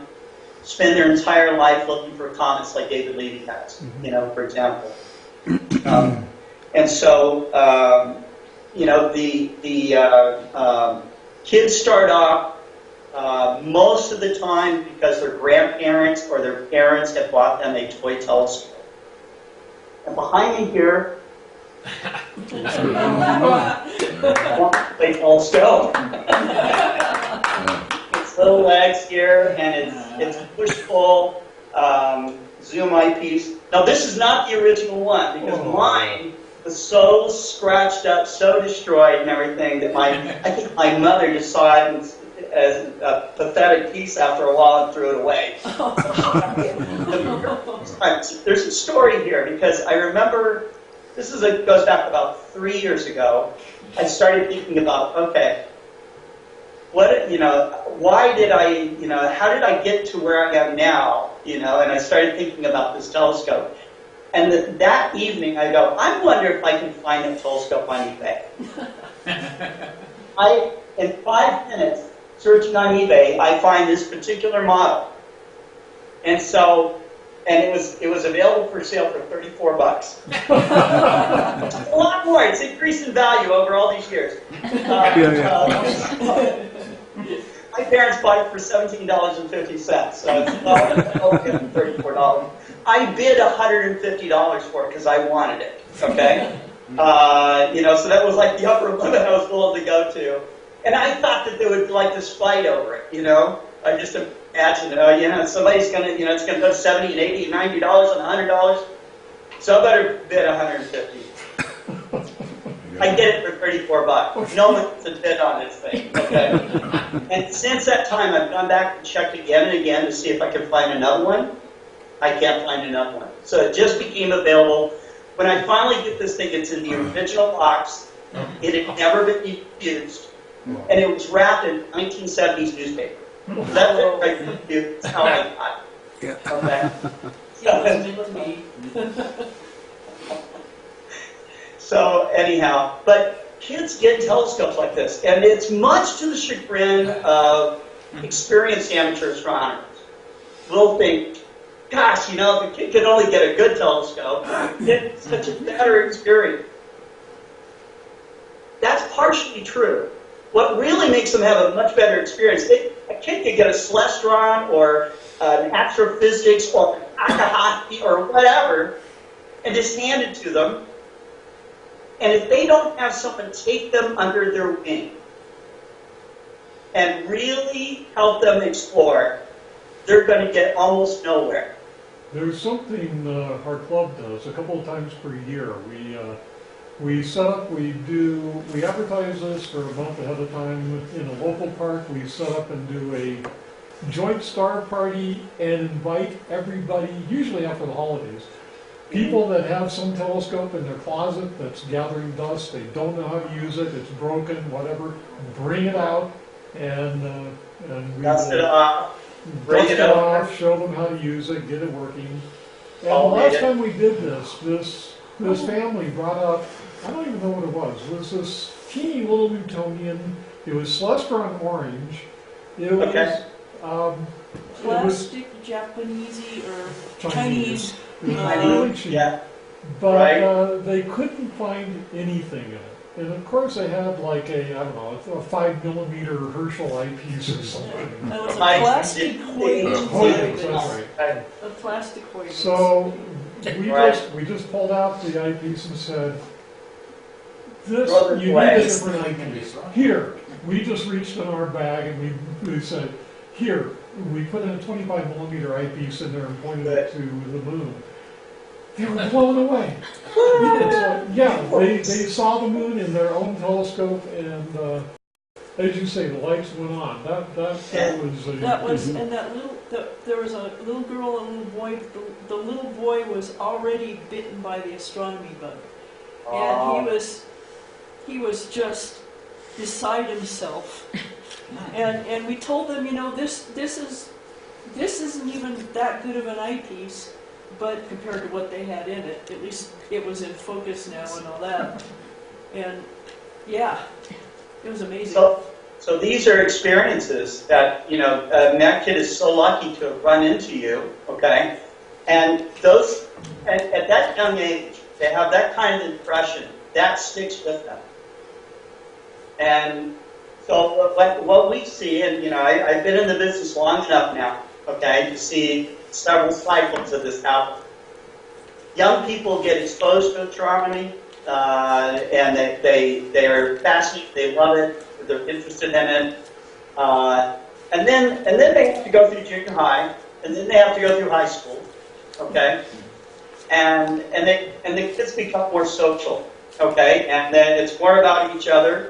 spend their entire life looking for comets like David Levy has, you know, for example. And so, you know, the kids start off most of the time because their grandparents or their parents have bought them a toy telescope. And behind me here, a telescope. Its little legs here, and it's push-pull zoom eyepiece. Now, this is not the original one, because mine was so scratched up, so destroyed and everything, that I think my mother just saw it as a pathetic piece after a while and threw it away. There's a story here, because I remember, goes back about 3 years ago. I started thinking about, okay, why did how did I get to where I am now, and I started thinking about this telescope. And that evening I go, I wonder if I can find a telescope on eBay. In 5 minutes, searching on eBay, I find this particular model. And it was available for sale for $34. A lot more. It's increased in value over all these years. My parents bought it for $17.50, so it's $34. I bid $150 for it because I wanted it. Okay, so that was like the upper limit I was willing to go to, and I thought that there would be like this fight over it. I just imagine, somebody's gonna, it's gonna go $70 and $80 and $90 and $100, so I better bid $150. I get it for $34. No one's a bid on this thing. Okay, and since that time, I've gone back and checked again and again to see if I can find another one. I can't find another one. So it just became available. When I finally get this thing, it's in the original box. It had never been used, and it was wrapped in 1970s newspaper. That's it right from you. That's how I got it. Okay. So anyhow, but kids get telescopes like this, and it's much to the chagrin of experienced amateur astronomers. They'll think, gosh, if the kid could only get a good telescope, it's such a better experience. That's partially true. What really makes them have a much better experience, a kid could get a celestron or an astrophysics or an Akahashi or whatever, and just hand it to them. And if they don't have someone take them under their wing and really help them explore, they're going to get almost nowhere.
There's something our club does a couple of times per year. We set up, we advertise this for a month ahead of time in a local park. We set up and do a joint star party and invite everybody, usually after the holidays. People that have some telescope in their closet that's gathering dust, they don't know how to use it, it's broken, whatever, bring it out and we
dust it off,
bring it off, show them how to use it, get it working. And the last time we did this family brought out I don't even know what it was. It was this teeny little Newtonian. It was Celestron orange. It was,
Okay.
it was
Plastic, Japanesey, or Chinese.
It was really cheap.
Yeah.
But
Right.
they couldn't find anything in it. And of course they had like a, I don't know, a 5 millimeter Herschel eyepiece or something.
That was a
I-
plastic
Oh,
Huygens,
Huygens.
that's right.
A plastic Huygens.
So
Right.
we just pulled out the eyepiece and said, this,
Throw this
you need a
away.
different eyepiece. Here, we just reached in our bag and we said, here, we put in a 25 millimeter eyepiece in there and pointed it to the moon. They were blown away. They saw the moon in their own telescope, and as you say, the lights went on. That was
And there was a little girl and a little boy. The little boy was already bitten by the astronomy bug, and he was just beside himself. And we told them, this isn't even that good of an eyepiece, but compared to what they had in it, at least it was in focus now and all that. And yeah, it was amazing.
So these are experiences that, that kid is so lucky to have run into you, okay? And those, at that young age, they have that kind of impression, that sticks with them. And so what we see, and I've been in the business long enough now, okay, to see several cycles of this happen. Young people get exposed to astronomy, and they are fascinated, they love it, they're interested in it, and then they have to go through junior high, and then they have to go through high school, okay, and the kids become more social, okay, and then it's more about each other.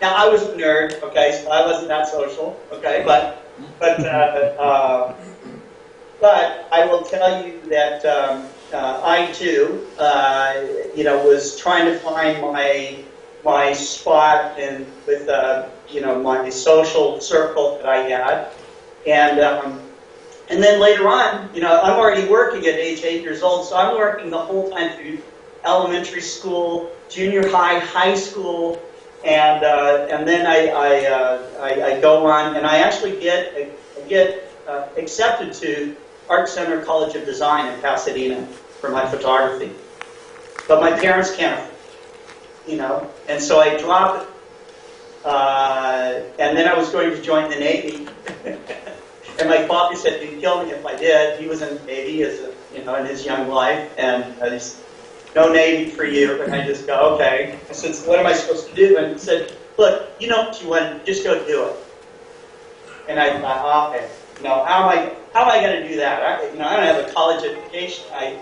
Now I was a nerd, okay, so I wasn't that social, okay, but I will tell you that I too, was trying to find my spot in with my social circle that I had, and then later on, I'm already working at age 8 years old, so I'm working the whole time through elementary school, junior high, high school. And then I go on, and I actually get accepted to Art Center College of Design in Pasadena for my photography. But my parents can't, and so I dropped it. And then I was going to join the Navy, and my father said he'd kill me if I did. He was in the Navy in his young life, and he said, no Navy for you. And I just go, okay. I said, so what am I supposed to do? And he said, look, you know what you want, just go do it. And I thought, okay, how am I going to do that? I don't have a college education. I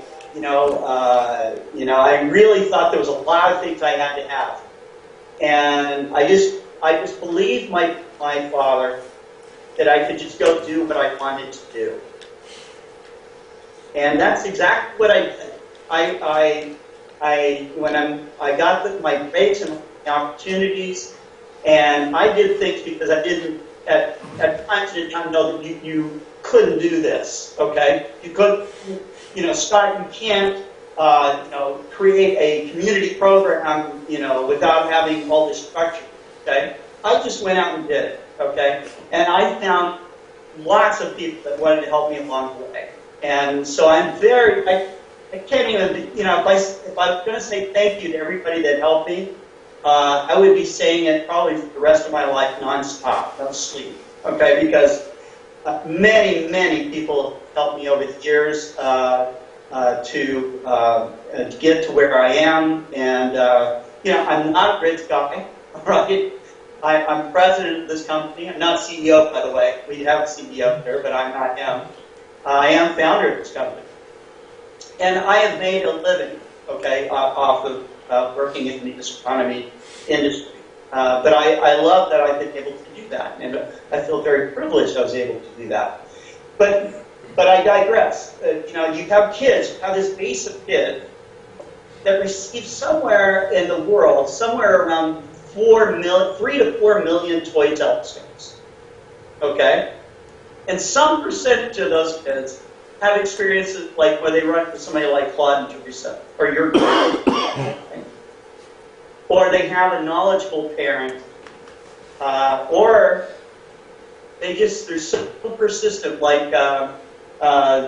really thought there was a lot of things I had to have. And I just believed my father that I could just go do what I wanted to do. And that's exactly what I did. I got my breaks and my opportunities, and I did things because I didn't at times did not know that you couldn't do this. Okay, you couldn't. Scott, you can't. Create a community program. Without having all this structure. Okay, I just went out and did it. Okay, and I found lots of people that wanted to help me along the way, and so I'm very. I can't even, if I'm going to say thank you to everybody that helped me, I would be saying it probably for the rest of my life nonstop, no sleep, okay? Because many, many people helped me over the years to get to where I am, and I'm not a rich guy, right? I'm president of this company. I'm not CEO, by the way. We have a CEO there, but I'm not him. I am founder of this company. And I have made a living, okay, off of working in the astronomy industry. But I love that I've been able to do that, and I feel very privileged I was able to do that. But I digress. You have kids, you have this base of kids that receive somewhere in the world, somewhere around 3 to 4 million toy telescopes, okay? And some percentage of those kids have experiences like where they run into somebody like Claude and Teresa, or your or they have a knowledgeable parent, or they're so persistent, like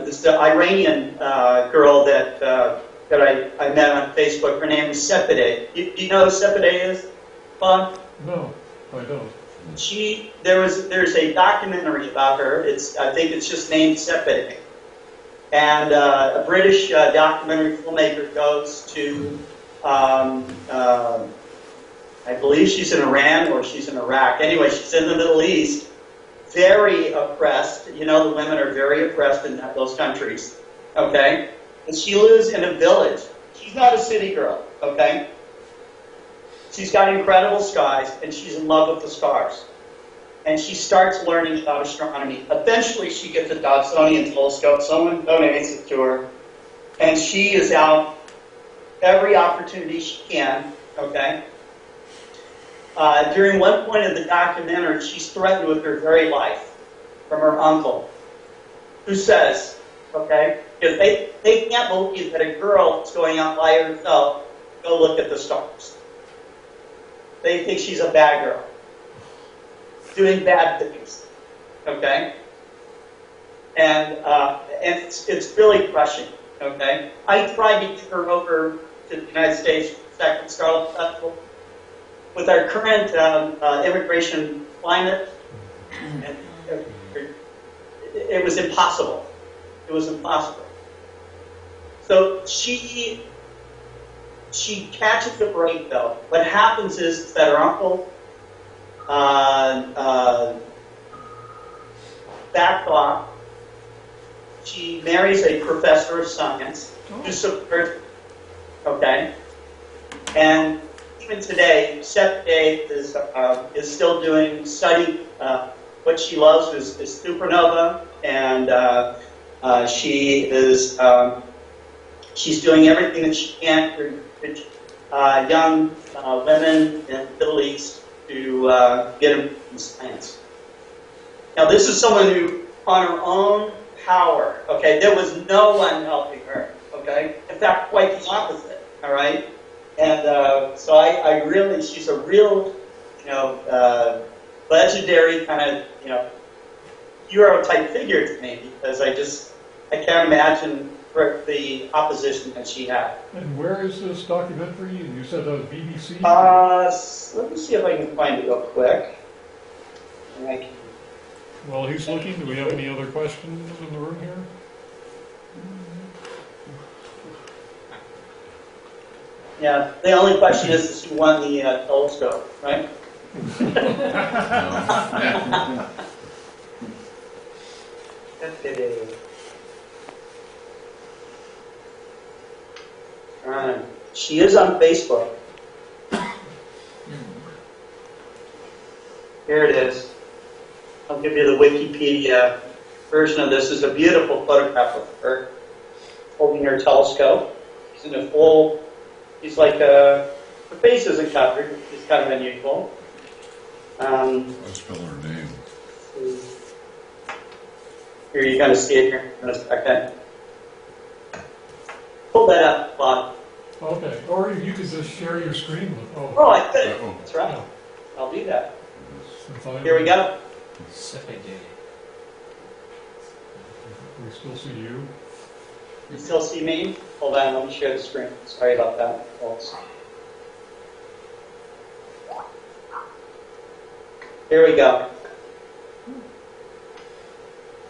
this Iranian girl that I met on Facebook. Her name is Sepide. Do you know who Sepide is, Bob?
No, I don't.
There's a documentary about her. I think it's just named Sepide. And a British documentary filmmaker goes to, I believe she's in Iran or she's in Iraq. Anyway, she's in the Middle East, very oppressed. You know, the women are very oppressed in those countries, okay? And she lives in a village. She's not a city girl, okay? She's got incredible skies, and she's in love with the stars. And she starts learning about astronomy. Eventually, she gets a Dobsonian telescope. Someone donates it to her. And she is out every opportunity she can, okay? During one point of the documentary, she's threatened with her very life from her uncle, who says, okay, because they can't believe that a girl is going out by herself to go look at the stars. They think she's a bad girl, doing bad things, okay? And it's really crushing, okay? I tried to get her over to the United States for the Second Scarlet Festival. With our current immigration climate, it was impossible. It was impossible. So she catches the break, though. What happens is that her uncle backed off. She marries a professor of science who supports her, okay? And even today, Sepide is still doing study. What she loves is supernova, and she's doing everything that she can for young women in the Middle East to get them in science. Now, this is someone who, on her own power, okay, there was no one helping her, okay? In fact, quite the opposite, all right? And so I really, she's a real, legendary kind of, hero type figure to me, because I can't imagine the opposition that she had.
And where is this documentary? You said that was BBC?
Let me see if I can find it real quick.
While he's looking, do we have any other questions in the room here?
Yeah, the only question is who won the telescope, right? She is on Facebook. Here it is. I'll give you the Wikipedia version of this. It's a beautiful photograph of her holding her telescope. She's in a full. She's like her face isn't covered, which is kind of unusual.
I'll spell her name.
Here, you're going to see it here in a second. Pull that up, Bob.
Okay, or you could just share your screen with.
Oh, I could.
Oh.
That's right.
Yeah.
I'll do that.
Since I-
Here we go.
We still see you.
You still see me? Hold on, let me share the screen. Sorry about that, folks. Here we go.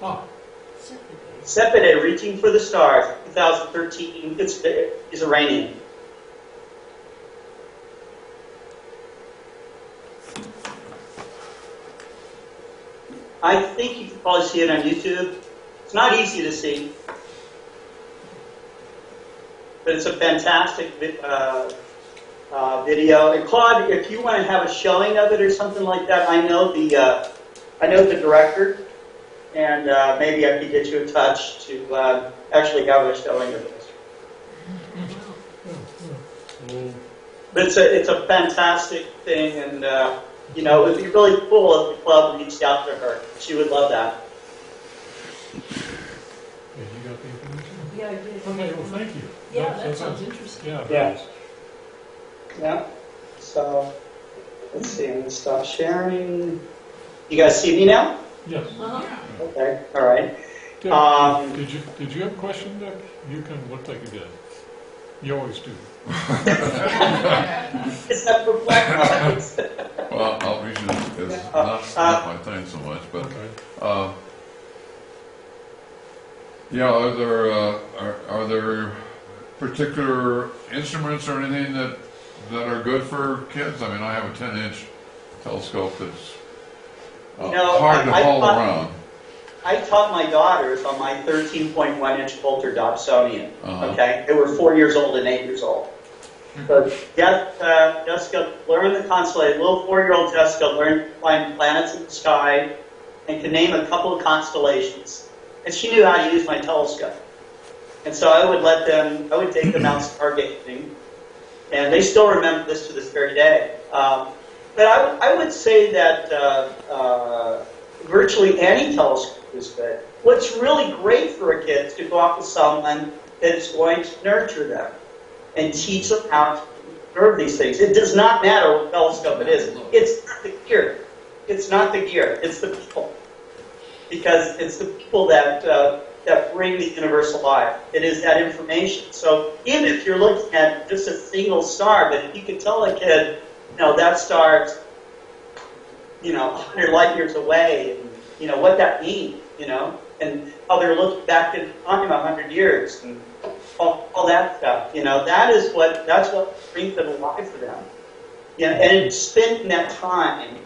Ah,
Sepide, Reaching for the Stars, 2013. It's Iranian. I think you can probably see it on YouTube. It's not easy to see, but it's a fantastic video. And Claude, if you want to have a showing of it or something like that, I know the director, and maybe I could get you in touch to actually have a showing of this. But it's a fantastic thing, and it would be really cool if the club reached out to her. She would love that.
yeah, you got the information?
Yeah, I did.
Okay, well, thank you.
Yeah, that sounds interesting.
Yeah.
Yeah. Yeah. So, let's see, I'm going to stop sharing. You guys see me now?
Yes.
Okay, all right.
Did you have a question, Dick? You can look like you did. You always do.
Is that perplexed?
Well, outreach is not my thing so much, but,
Okay.
yeah, are there particular instruments or anything that are good for kids? I mean, I have a 10-inch telescope that's hard to haul around.
I taught my daughters on my 13.1-inch Coulter Dobsonian.
Uh-huh.
Okay, they were 4 years old and 8 years old. So Jessica learned the constellation. Little 4-year-old Jessica learned to find planets in the sky and could name a couple of constellations. And she knew how to use my telescope. And so I would take them out stargazing, and they still remember this to this very day. But I would say that virtually any telescope is good. What's really great for a kid is to go off with someone that is going to nurture them and teach them how to observe these things. It does not matter what telescope it is. It's not the gear. It's not the gear. It's the people. Because it's the people that bring the universe alive. It is that information. So even if you're looking at just a single star, but if you could tell a kid, that star's, 100 light years away, and, what that means, and how they're looking back in time 100 years, and all that stuff, that's what brings it alive for them. And it's spending that time,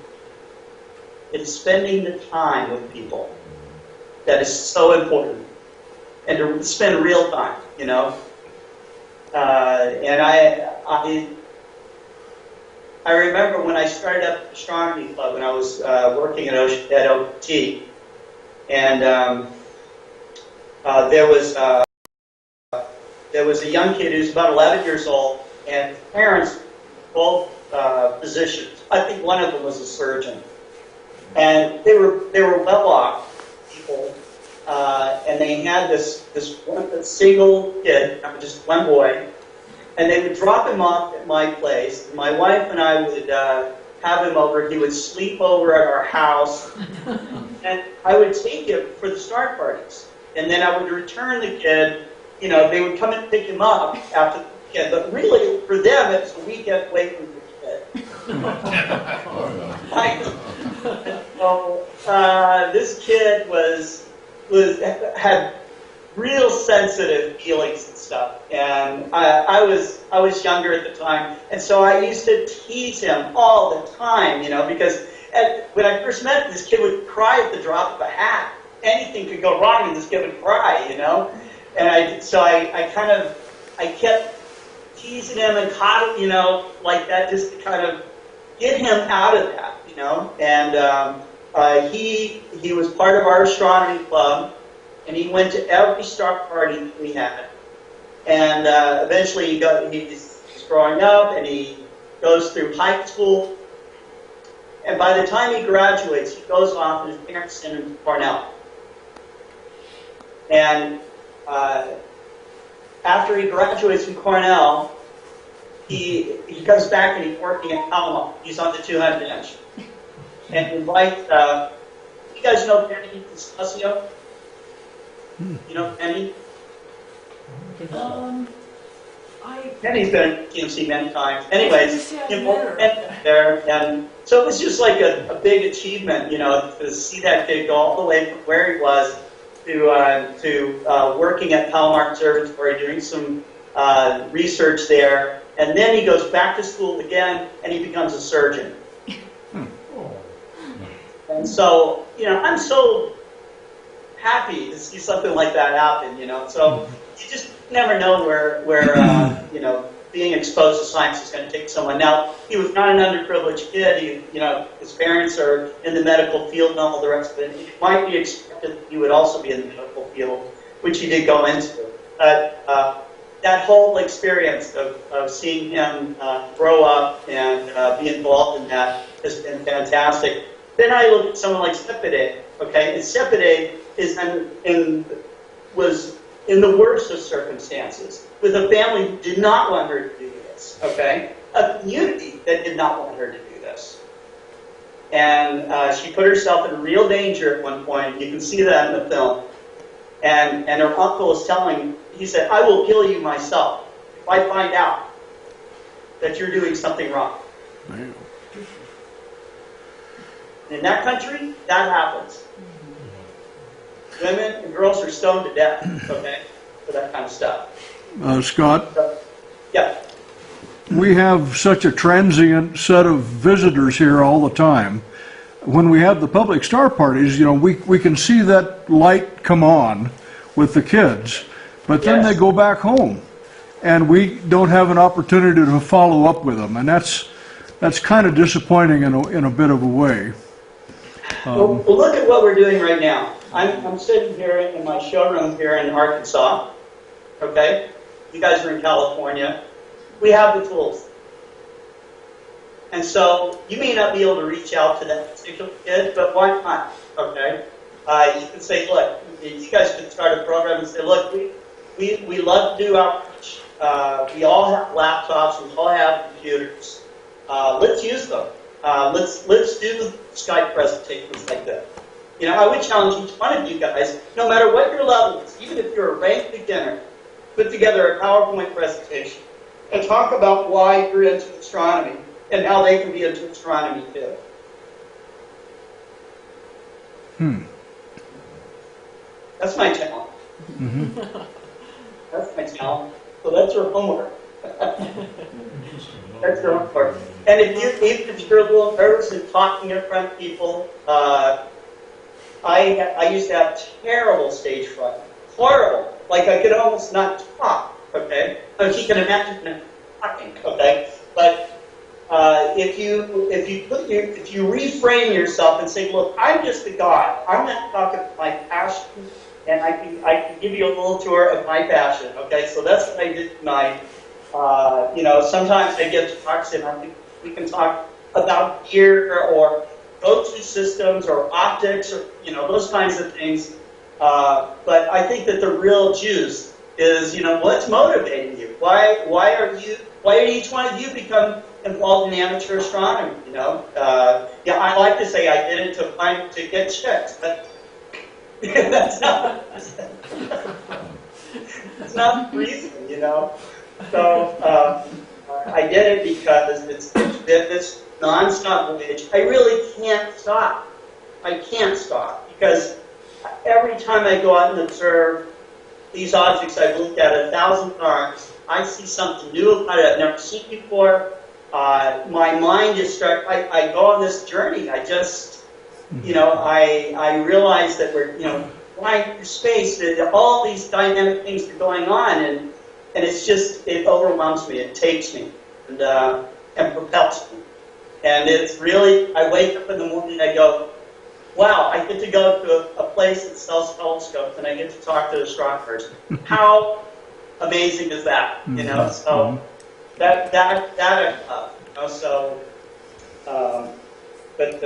it's spending the time with people that is so important. And to spend real time, And I remember when I started up the astronomy club when I was working at OT, and there was a young kid who was about 11 years old, and his parents both physicians. I think one of them was a surgeon, and they were well off people. And they had this one single kid, just one boy, and they would drop him off at my place. My wife and I would have him over. He would sleep over at our house, and I would take him for the star parties. And then I would return the kid. They would come and pick him up after the weekend. But really, for them, it was a weekend away from the kid. So this kid had real sensitive feelings and stuff, and I was younger at the time, and so I used to tease him all the time, because when I first met him, this kid would cry at the drop of a hat. Anything could go wrong, and this kid would cry, And I kept teasing him and coddling, like that, just to kind of get him out of that, And he was part of our astronomy club, and he went to every star party that we had. And eventually he's growing up, and he goes through high school. And by the time he graduates, he goes off, and his parents send him to Cornell. And after he graduates from Cornell, he comes back and he's working at Alamo. He's on the 200-inch. And invites, you guys know Penny Destasio? You know Penny? Penny's been at TMC many times. Anyways, there, and so it was just like a big achievement, to see that kid go all the way from where he was to working at Palomar Observatory, doing some research there, and then he goes back to school again, and he becomes a surgeon. And so, I'm so happy to see something like that happen, So you just never know where being exposed to science is going to take someone. Now, he was not an underprivileged kid. His parents are in the medical field and all the rest of it. It might be expected that he would also be in the medical field, which he did go into. But that whole experience of seeing him grow up and be involved in that has been fantastic. Then I look at someone like Sepide, okay? And Sepide was in the worst of circumstances, with a family who did not want her to do this, okay? a community that did not want her to do this. And she put herself in real danger at one point. You can see that in the film. And her uncle is telling, he said, I will kill you myself if I find out that you're doing something wrong.
Man.
In that country, that happens. Women and girls are stoned to death, okay, for that kind of stuff.
Scott,
So, yeah.
we have such a transient set of visitors here all the time. When we have the public star parties, you know, we can see that light come on with the kids, but then
Yes.
they go back home, and we don't have an opportunity to follow up with them, and that's kind of disappointing in a bit of a way.
Well, look at what we're doing right now. I'm sitting here in my showroom here in Arkansas, okay? You guys are in California. We have the tools. And so you may not be able to reach out to that particular kid, but why not, okay? You can say, look, you guys could start a program and say, look, we love to do outreach. We all have laptops, we all have computers. Let's use them. Let's do Skype presentations like that. You know, I would challenge each one of you guys, no matter what your level is, even if you're a ranked beginner, put together a PowerPoint presentation and talk about why you're into astronomy and how they can be into astronomy too. That's my challenge. That's my challenge. So that's your homework. That's your homework. And even if you're a little nervous in talking in front of people, I used to have terrible stage fright. Horrible. Like I could almost not talk, okay? I mean, you can imagine talking, okay? But if you reframe yourself and say, look, I'm just a guy. I'm not talking about my passion, and I can give you a little tour of my passion, okay? So that's what I did tonight. You know, sometimes I get to talk and I think we can talk about gear or go-to systems or optics or, you know, those kinds of things. But I think that the real juice is, you know, what's motivating you? Why did each one of you become involved in amateur astronomy? You know, yeah, I like to say I did it to get chicks, but that's not that's not the reason, you know. So I did it because it's this non-stop voyage. I really can't stop. I can't stop because every time I go out and observe these objects I've looked at 1,000 times, I see something new about it I've never seen before. My mind is struck. I go on this journey. I just, you know, I realize that we're, you know, flying through space. That all these dynamic things are going on, and it's just, it overwhelms me. It takes me and propels me. And it's really, I wake up in the morning and I go, wow, I get to go to a place that sells telescopes and I get to talk to astronomers. How amazing is that? You know, so that I love. You know, so, but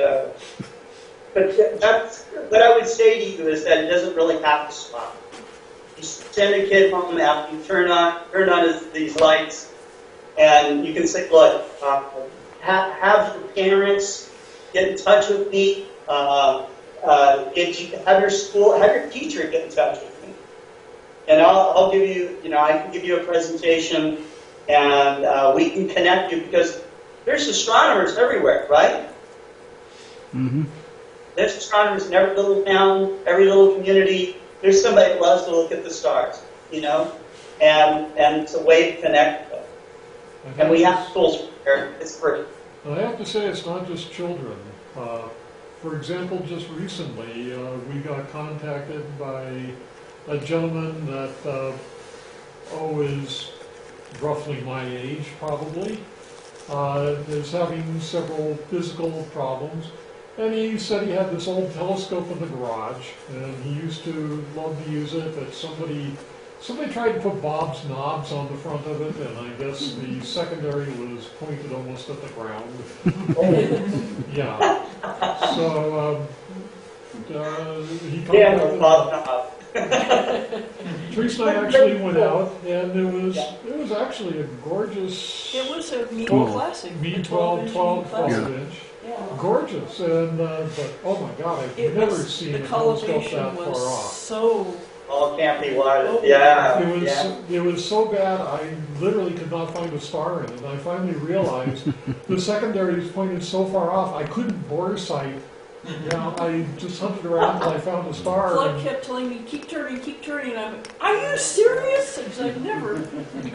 that's what I would say to you is that it doesn't really have to stop. You send a kid home after you turn on these lights, and you can say, look, have your parents get in touch with me. Have your teacher get in touch with me, and I'll give you, you know, I can give you a presentation, and we can connect you because there's astronomers everywhere, right? Mm-hmm. There's astronomers in every little town, every little community. There's somebody that loves to look at the stars, you know, and it's a way to connect them. And we have tools here. It's free.
I have to say it's not just children. For example, just recently, we got contacted by a gentleman that is roughly my age, probably, is having several physical problems. And he said he had this old telescope in the garage, and he used to love to use it, but somebody tried to put Bob's knobs on the front of it, and I guess the secondary was pointed almost at the ground. Yeah. So he contacted, Teresa and I actually went out, and it was actually a gorgeous
It was a meat
Cool.
classic.
B
a
12, 12, 12
classic.
inch.
Yeah.
Gorgeous, and but oh my God, I've
It
never
was,
seen
the
a telescope
collimation
that far
was
off.
so,
All can't be watered.
Oh,
Yeah.
It was so bad, I literally could not find a star in it. And I finally realized the secondaries pointed so far off, I couldn't bore sight. You know, I just hunted around until I found a star.
Flood
And
kept telling me, keep turning, and I'm, are you serious? Because I've never,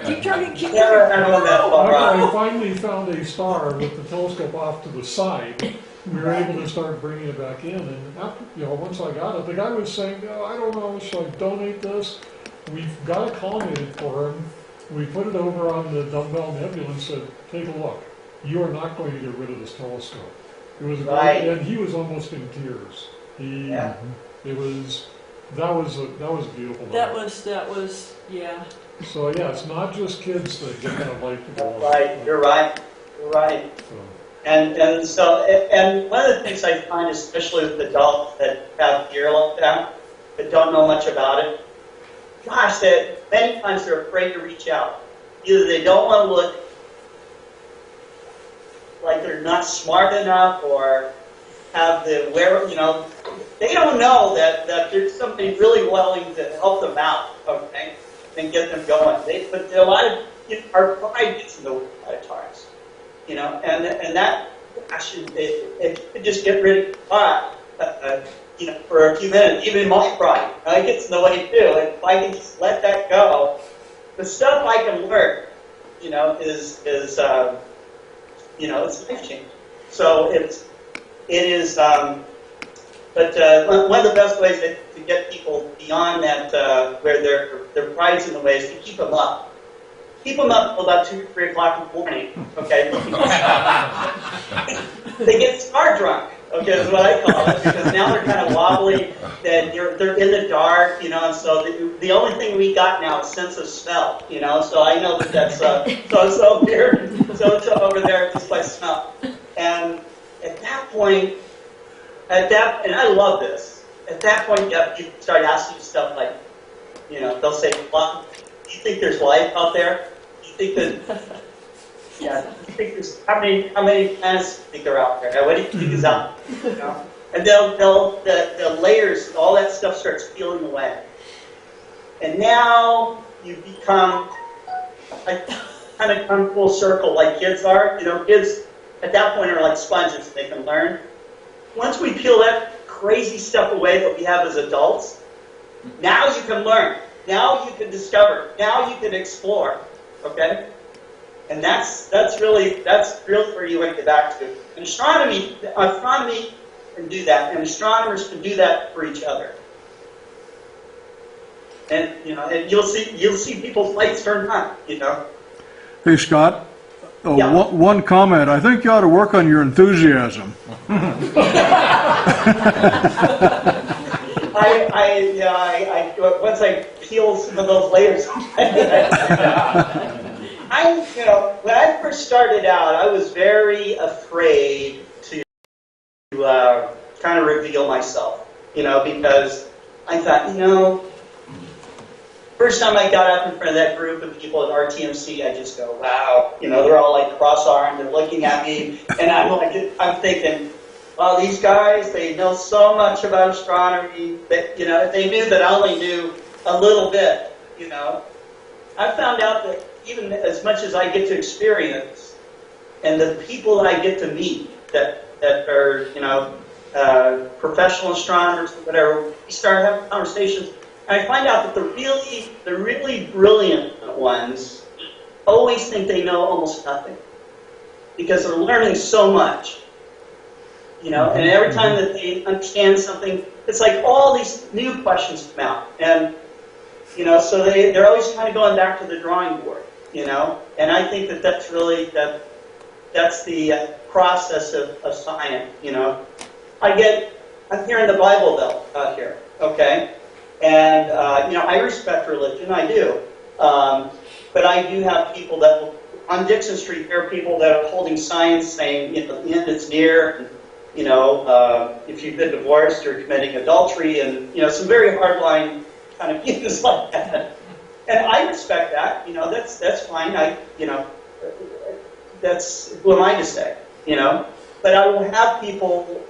keep turning, keep
Never
turning.
had one that far
after
off.
I finally found a star with the telescope off to the side, we were able to start bringing it back in. And after, once I got it, the guy was saying, "Oh, I don't know, should I donate this?" We've got it collimated for him. We put it over on the Dumbbell Nebula and said, "Take a look. You are not going to get rid of this telescope." It was
Right.
and he was almost in tears.
Yeah.
It was that was a beautiful.
That
moment.
was, yeah.
So yeah, it's not just kids that get that light to go on.
Right, you're right. You're right.
So,
And one of the things I find, especially with adults that have gear like that, that don't know much about it, gosh, that many times they're afraid to reach out. Either they don't want to look like they're not smart enough, or have the they don't know that there's somebody really willing to help them out, okay, and get them going. But a lot of our pride gets in the way a lot of times, and that, gosh, it could just get rid of pride, for a few minutes. Even my pride, it gets in the way too. And if I can just let that go, the stuff I can learn, is it's life changing. So it is. But one of the best ways to get people beyond that, where their pride's in the way, is to keep them up. Keep them up until about 2 or 3 o'clock in the morning. Okay. They get star drunk. Okay, is what I call it, because now they're kind of wobbly. That they're in the dark, and so the only thing we got now is sense of smell, So I know that's so here, so over there just by smell. And at that point, and I love this. At that point, you start asking stuff like, they'll say, "Well, do you think there's life out there? Do you think that?" Yeah, you think there's how many planets do you think are out there? What do you think is out there? And the layers, all that stuff starts peeling away. And now you become kind of come full circle like kids are. Kids at that point are like sponges; they can learn. Once we peel that crazy stuff away that we have as adults, now you can learn. Now you can discover. Now you can explore. Okay. And that's really where you want to get back to. And astronomy can do that, and astronomers can do that for each other. And and you'll see people's lights turn on.
Hey, Scott,
Yeah.
one comment. I think you ought to work on your enthusiasm.
Once I peel some of those layers. When I first started out, I was very afraid to kind of reveal myself, because I thought, first time I got up in front of that group of people at RTMC, I just go, wow, they're all like cross-armed, they're looking at me, and I'm thinking, wow, these guys, they know so much about astronomy that, if they knew that I only knew a little bit, I found out that even as much as I get to experience, and the people that I get to meet that are, professional astronomers, or whatever, we start having conversations, and I find out that the really brilliant ones always think they know almost nothing, because they're learning so much, and every time that they understand something, it's like all these new questions come out, and so they're always kind of going back to the drawing board, and I think that's really that's the process of science, I'm hearing the Bible Belt out here, okay, and I respect religion, I do, but I do have people that on Dixon Street, there are people that are holding signs saying, the end is near, and, if you've been divorced, you're committing adultery, and some very hardline kind of views like that. And I respect that, that's fine. That's, who am I to say, But I will have people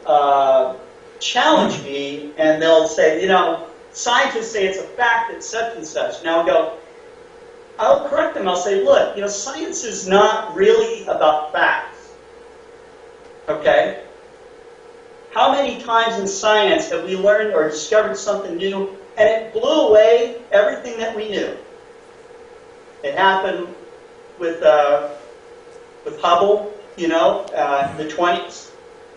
challenge me, and they'll say, scientists say it's a fact that such and such. Now I'll correct them. I'll say, look, science is not really about facts. Okay? How many times in science have we learned or discovered something new, and it blew away everything that we knew? It happened with Hubble, in the 20s,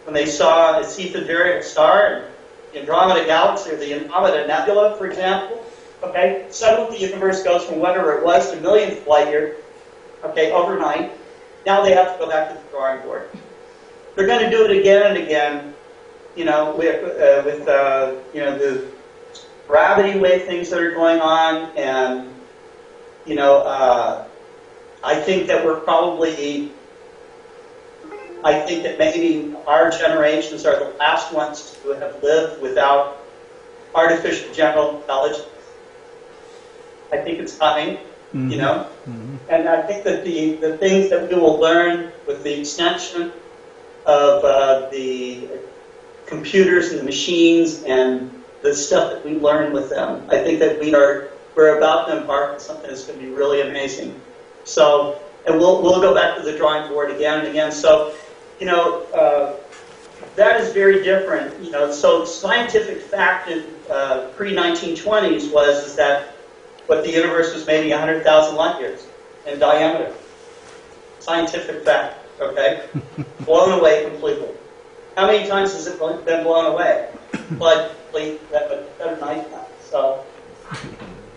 when they saw a Cephid variable star, the Andromeda Galaxy, or the Andromeda Nebula, for example. Okay, suddenly the universe goes from whatever it was to millions of light years, overnight. Now they have to go back to the drawing board. They're going to do it again and again, with the gravity wave things that are going on, and, I think that maybe our generations are the last ones to have lived without artificial general intelligence. I think it's coming,
Mm-hmm.
And I think that the things that we will learn with the extension of the computers and the machines and the stuff that we learn with them, I think that we're about to embark on something that's going to be really amazing. So, and we'll go back to the drawing board again and again. So, that is very different. So scientific fact in pre-1920s is that what the universe was maybe 100,000 light years in diameter. Scientific fact, okay? Blown away completely. How many times has it been blown away? But better than I can. So,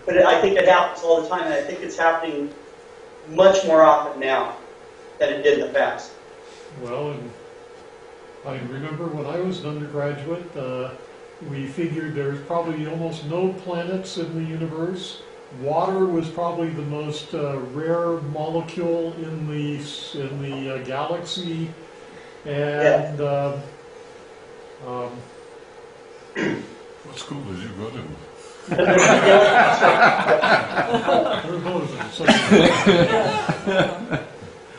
but I think it happens all the time, and I think it's happening much more often now than it did in the past.
Well, and I remember when I was an undergraduate, we figured there's probably almost no planets in the universe. Water was probably the most rare molecule in the galaxy, and
What school did you go to?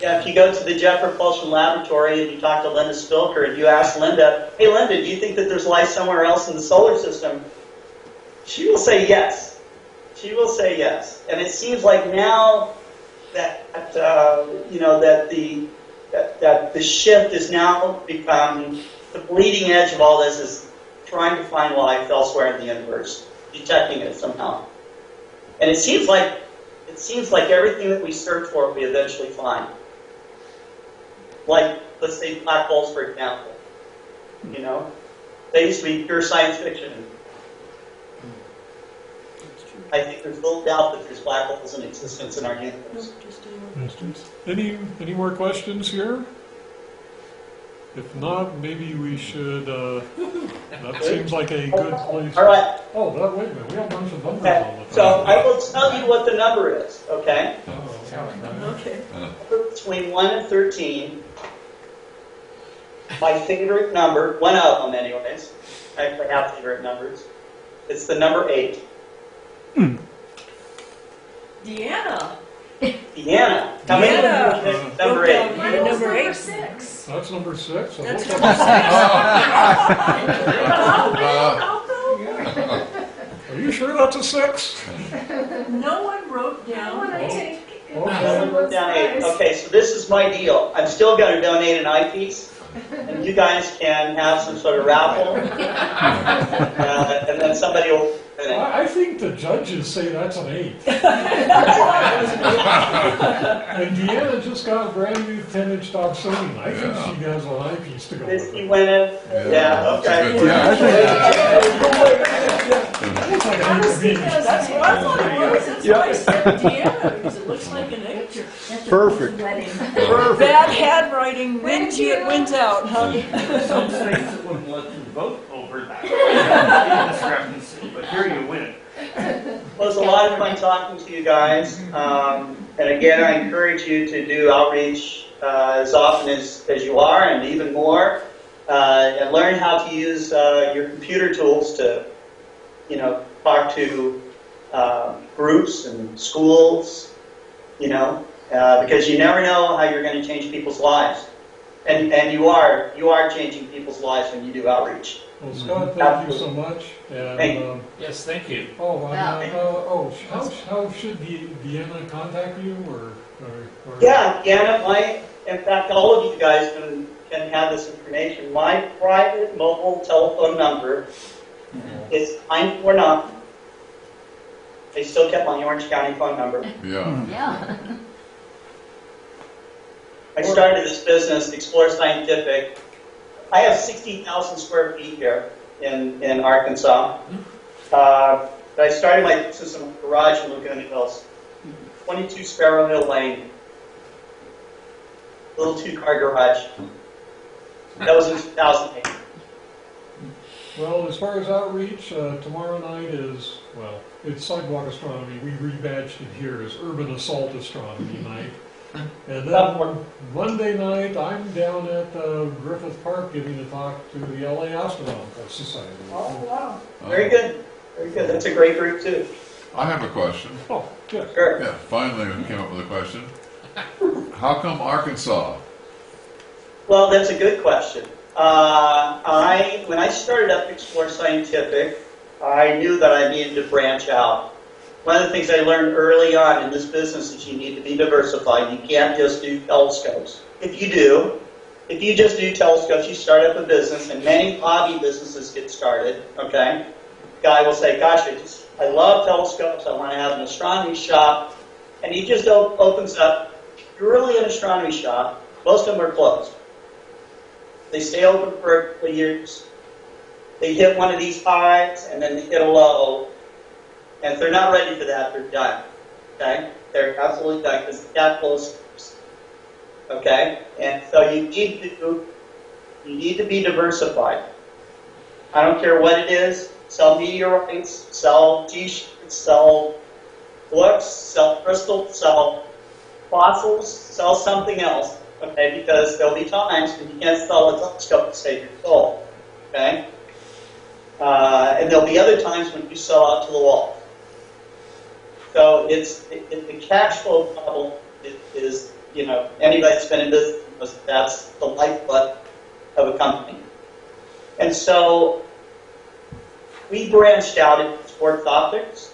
Yeah, if you go to the Jet Propulsion Laboratory and you talk to Linda Spilker and you ask Linda, hey Linda, do you think that there's life somewhere else in the solar system? She will say yes. She will say yes. And it seems like now that the shift has now become, the bleeding edge of all this is trying to find life elsewhere in the universe, detecting it somehow. And it seems like everything that we search for we eventually find. Like, let's say black holes, for example. They used to be pure science fiction. I think there's little doubt that there's black holes in existence in our universe.
Any more questions here? If not, maybe we should, that seems like a good place.
All right.
Oh, wait a minute, we have a bunch of numbers
Okay.
on the
So I will tell you what the number is, okay?
Okay.
Between 1 and 13, my favorite number, one of them anyways, I actually have favorite numbers, it's the number 8.
Deanna.
Deanna. How many of you picked number 8?
Number 8.
That's number 6. So
That's
what's
number 6.
Are you sure that's a 6?
No one wrote down.
Okay.
Someone wrote down 8. Okay, so this is my deal. I'm still going to donate an eyepiece, and you guys can have some sort of raffle, and then somebody will.
I think the judges say that's an 8. And Deanna just got a brand new 10-inch Dobsonian. I think she has an eyepiece to go with
Did
it.
you win it? Yeah, okay.
That's what I thought it was. That's why I said Deanna, because it looks like an 8.
That's a
Perfect.
wedding.
Bad handwriting wins out, huh?
Some states that wouldn't let you vote over that discrepancy, but here you win.
Well, it's a lot of fun talking to you guys. And again, I encourage you to do outreach as often as you are, and even more, and learn how to use your computer tools to, talk to groups and schools, because you never know how you're going to change people's lives. And you are changing people's lives when you do outreach.
Well, Scott, thank you so much. And,
Yes, thank you.
how should Deanna contact you, or
Yeah, Deanna, in fact, all of you guys can have this information. My private mobile telephone number is 949. They still kept my Orange County phone number.
Yeah.
Yeah.
I started this business, Explore Scientific. I have 60,000 square feet here in Arkansas. But I started my business in a garage in Laguna Hills, 22 Sparrow Hill Lane, little two-car garage. That was in 2008.
Well, as far as outreach, tomorrow night is, it's sidewalk astronomy. We rebadged it here as urban assault astronomy night. And then Monday night, I'm down at Griffith Park giving a talk to the LA Astronomical Society.
Oh, wow. Very good. Very good. That's a great group, too.
I have a question.
Oh, yes.
Sure.
Yeah, finally we came up with a question. How come Arkansas?
Well, that's a good question. When I started up Explore Scientific, I knew that I needed to branch out. One of the things I learned early on in this business is you need to be diversified. You can't just do telescopes. If you just do telescopes, you start up a business, and many hobby businesses get started, okay? Guy will say, gosh, I love telescopes, I want to have an astronomy shop, and he just opens up, you're really an astronomy shop, most of them are closed. They stay open for a couple of years, they hit one of these highs, and then they hit a low, and if they're not ready for that, they're done, okay? They're absolutely done, because the capital is scarce, okay? And so you need to be diversified. I don't care what it is, sell meteorites, sell t-shirts, sell books, sell crystals, sell fossils, sell something else, okay? Because there'll be times when you can't sell a telescope to save your soul, okay? And there'll be other times when you sell out to the wall. So the cash flow problem is anybody that's been in business, that's the lifeblood of a company. And so we branched out into sports optics,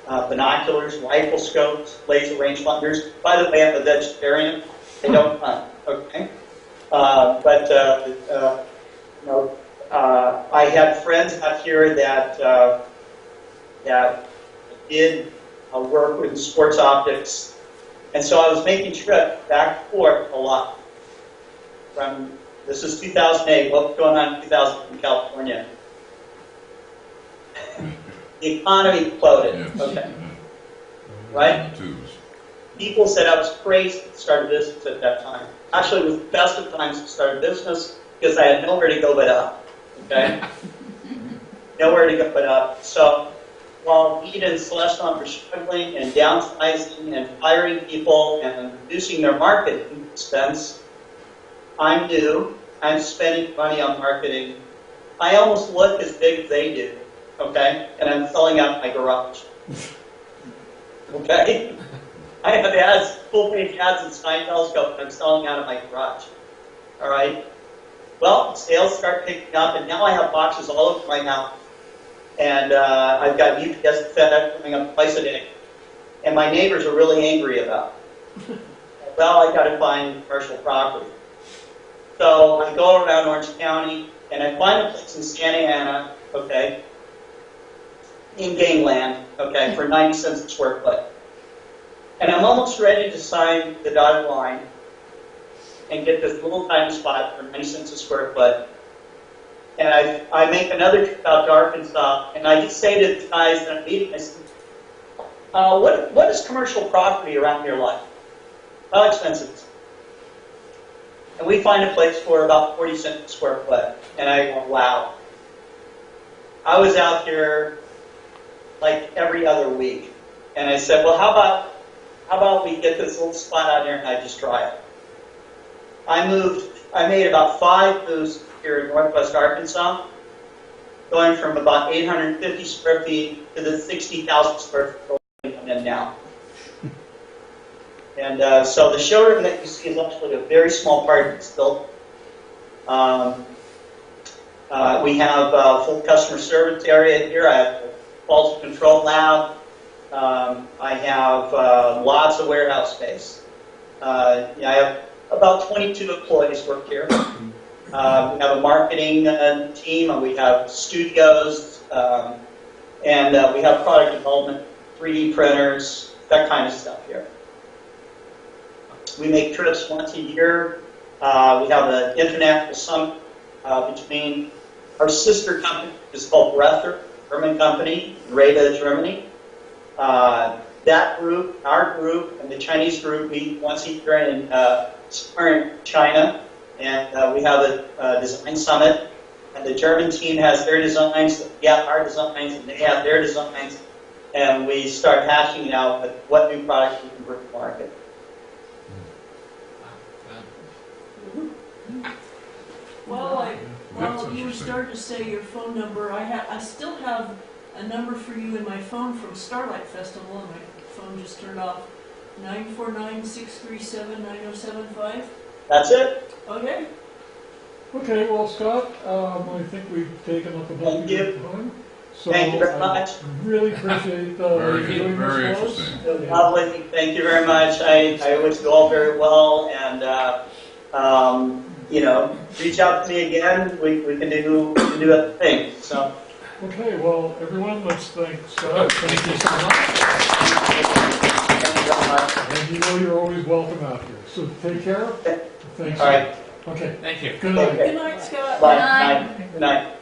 binoculars, rifle scopes, laser rangefinders. By the way, I'm a vegetarian. I don't hunt, okay? I had friends out here that did work with sports optics, and so I was making trips back and forth a lot. This is 2008. What was going on in 2000 in California? The economy exploded.
Yes.
Okay, right?
Tubes.
People said I was crazy to start a business at that time. Actually, it was the best of times to start a business because I had nowhere to go but up. Okay, nowhere to go but up. So while Pete and Celestion were struggling and downsizing and firing people and reducing their marketing expense, I'm new. I'm spending money on marketing. I almost look as big as they do, okay? And I'm selling out my garage, okay? I have ads, full-page ads in Stein Telescope, and I'm selling out of my garage, all right? Well, sales start picking up, and now I have boxes all over my house. And I've got UPS and FedEx coming up twice a day. And my neighbors are really angry about it. Well, I've got to find commercial property. So I go around Orange County, and I find a place in Santa Ana, okay, in Gangland, okay, for 90 cents a square foot. And I'm almost ready to sign the dotted line and get this little tiny spot for 90 cents a square foot. And I make another trip out to Arkansas, and I just say to the guys that I'm meeting, I say, what is commercial property around here like? How expensive is it? And we find a place for about 40 cents a square foot. And I go, wow. I was out here like every other week. And I said, well, how about we get this little spot out here and I just try it? I made about 5 moves here in Northwest Arkansas. going from about 850 square feet to the 60,000 square feet building I'm in now. And so the showroom that you see is actually a very small part of this building. We have a full customer service area here. I have a quality control lab. I have lots of warehouse space. I have about 22 employees work here. We have a marketing team, and we have studios, and we have product development, 3D printers, that kind of stuff here. We make trips once a year. We have an international summit between our sister company, which is called Breather, German company, in Reda, Germany. That group, our group, and the Chinese group meet once a year in China, and we have a design summit. And the German team has their designs, we have our designs, and they have their designs, and we start hashing out what new products we can bring to market.
Well, you started to say your phone number. I still have a number for you in my phone from Starlight Festival, and my phone just turned off. 949-637-9075.
That's it.
Okay.
Okay, well, Scott, I think we've taken up a bunch of your time. So
Thank you very
I
much.
really appreciate
Very
you
good,
doing
very
this for us.
interesting.
It was lovely. Thank you very much. I wish you all very well, and reach out to me again. We can do other things. So.
Okay, well, everyone, let's thank Scott. Thank you so much.
Thank you very much.
And you know you're always welcome out here. So take care. Thanks.
All right.
Okay.
Thank you.
Good night.
Okay.
Good night, Scott.
Bye.
Bye.
Night. Good night.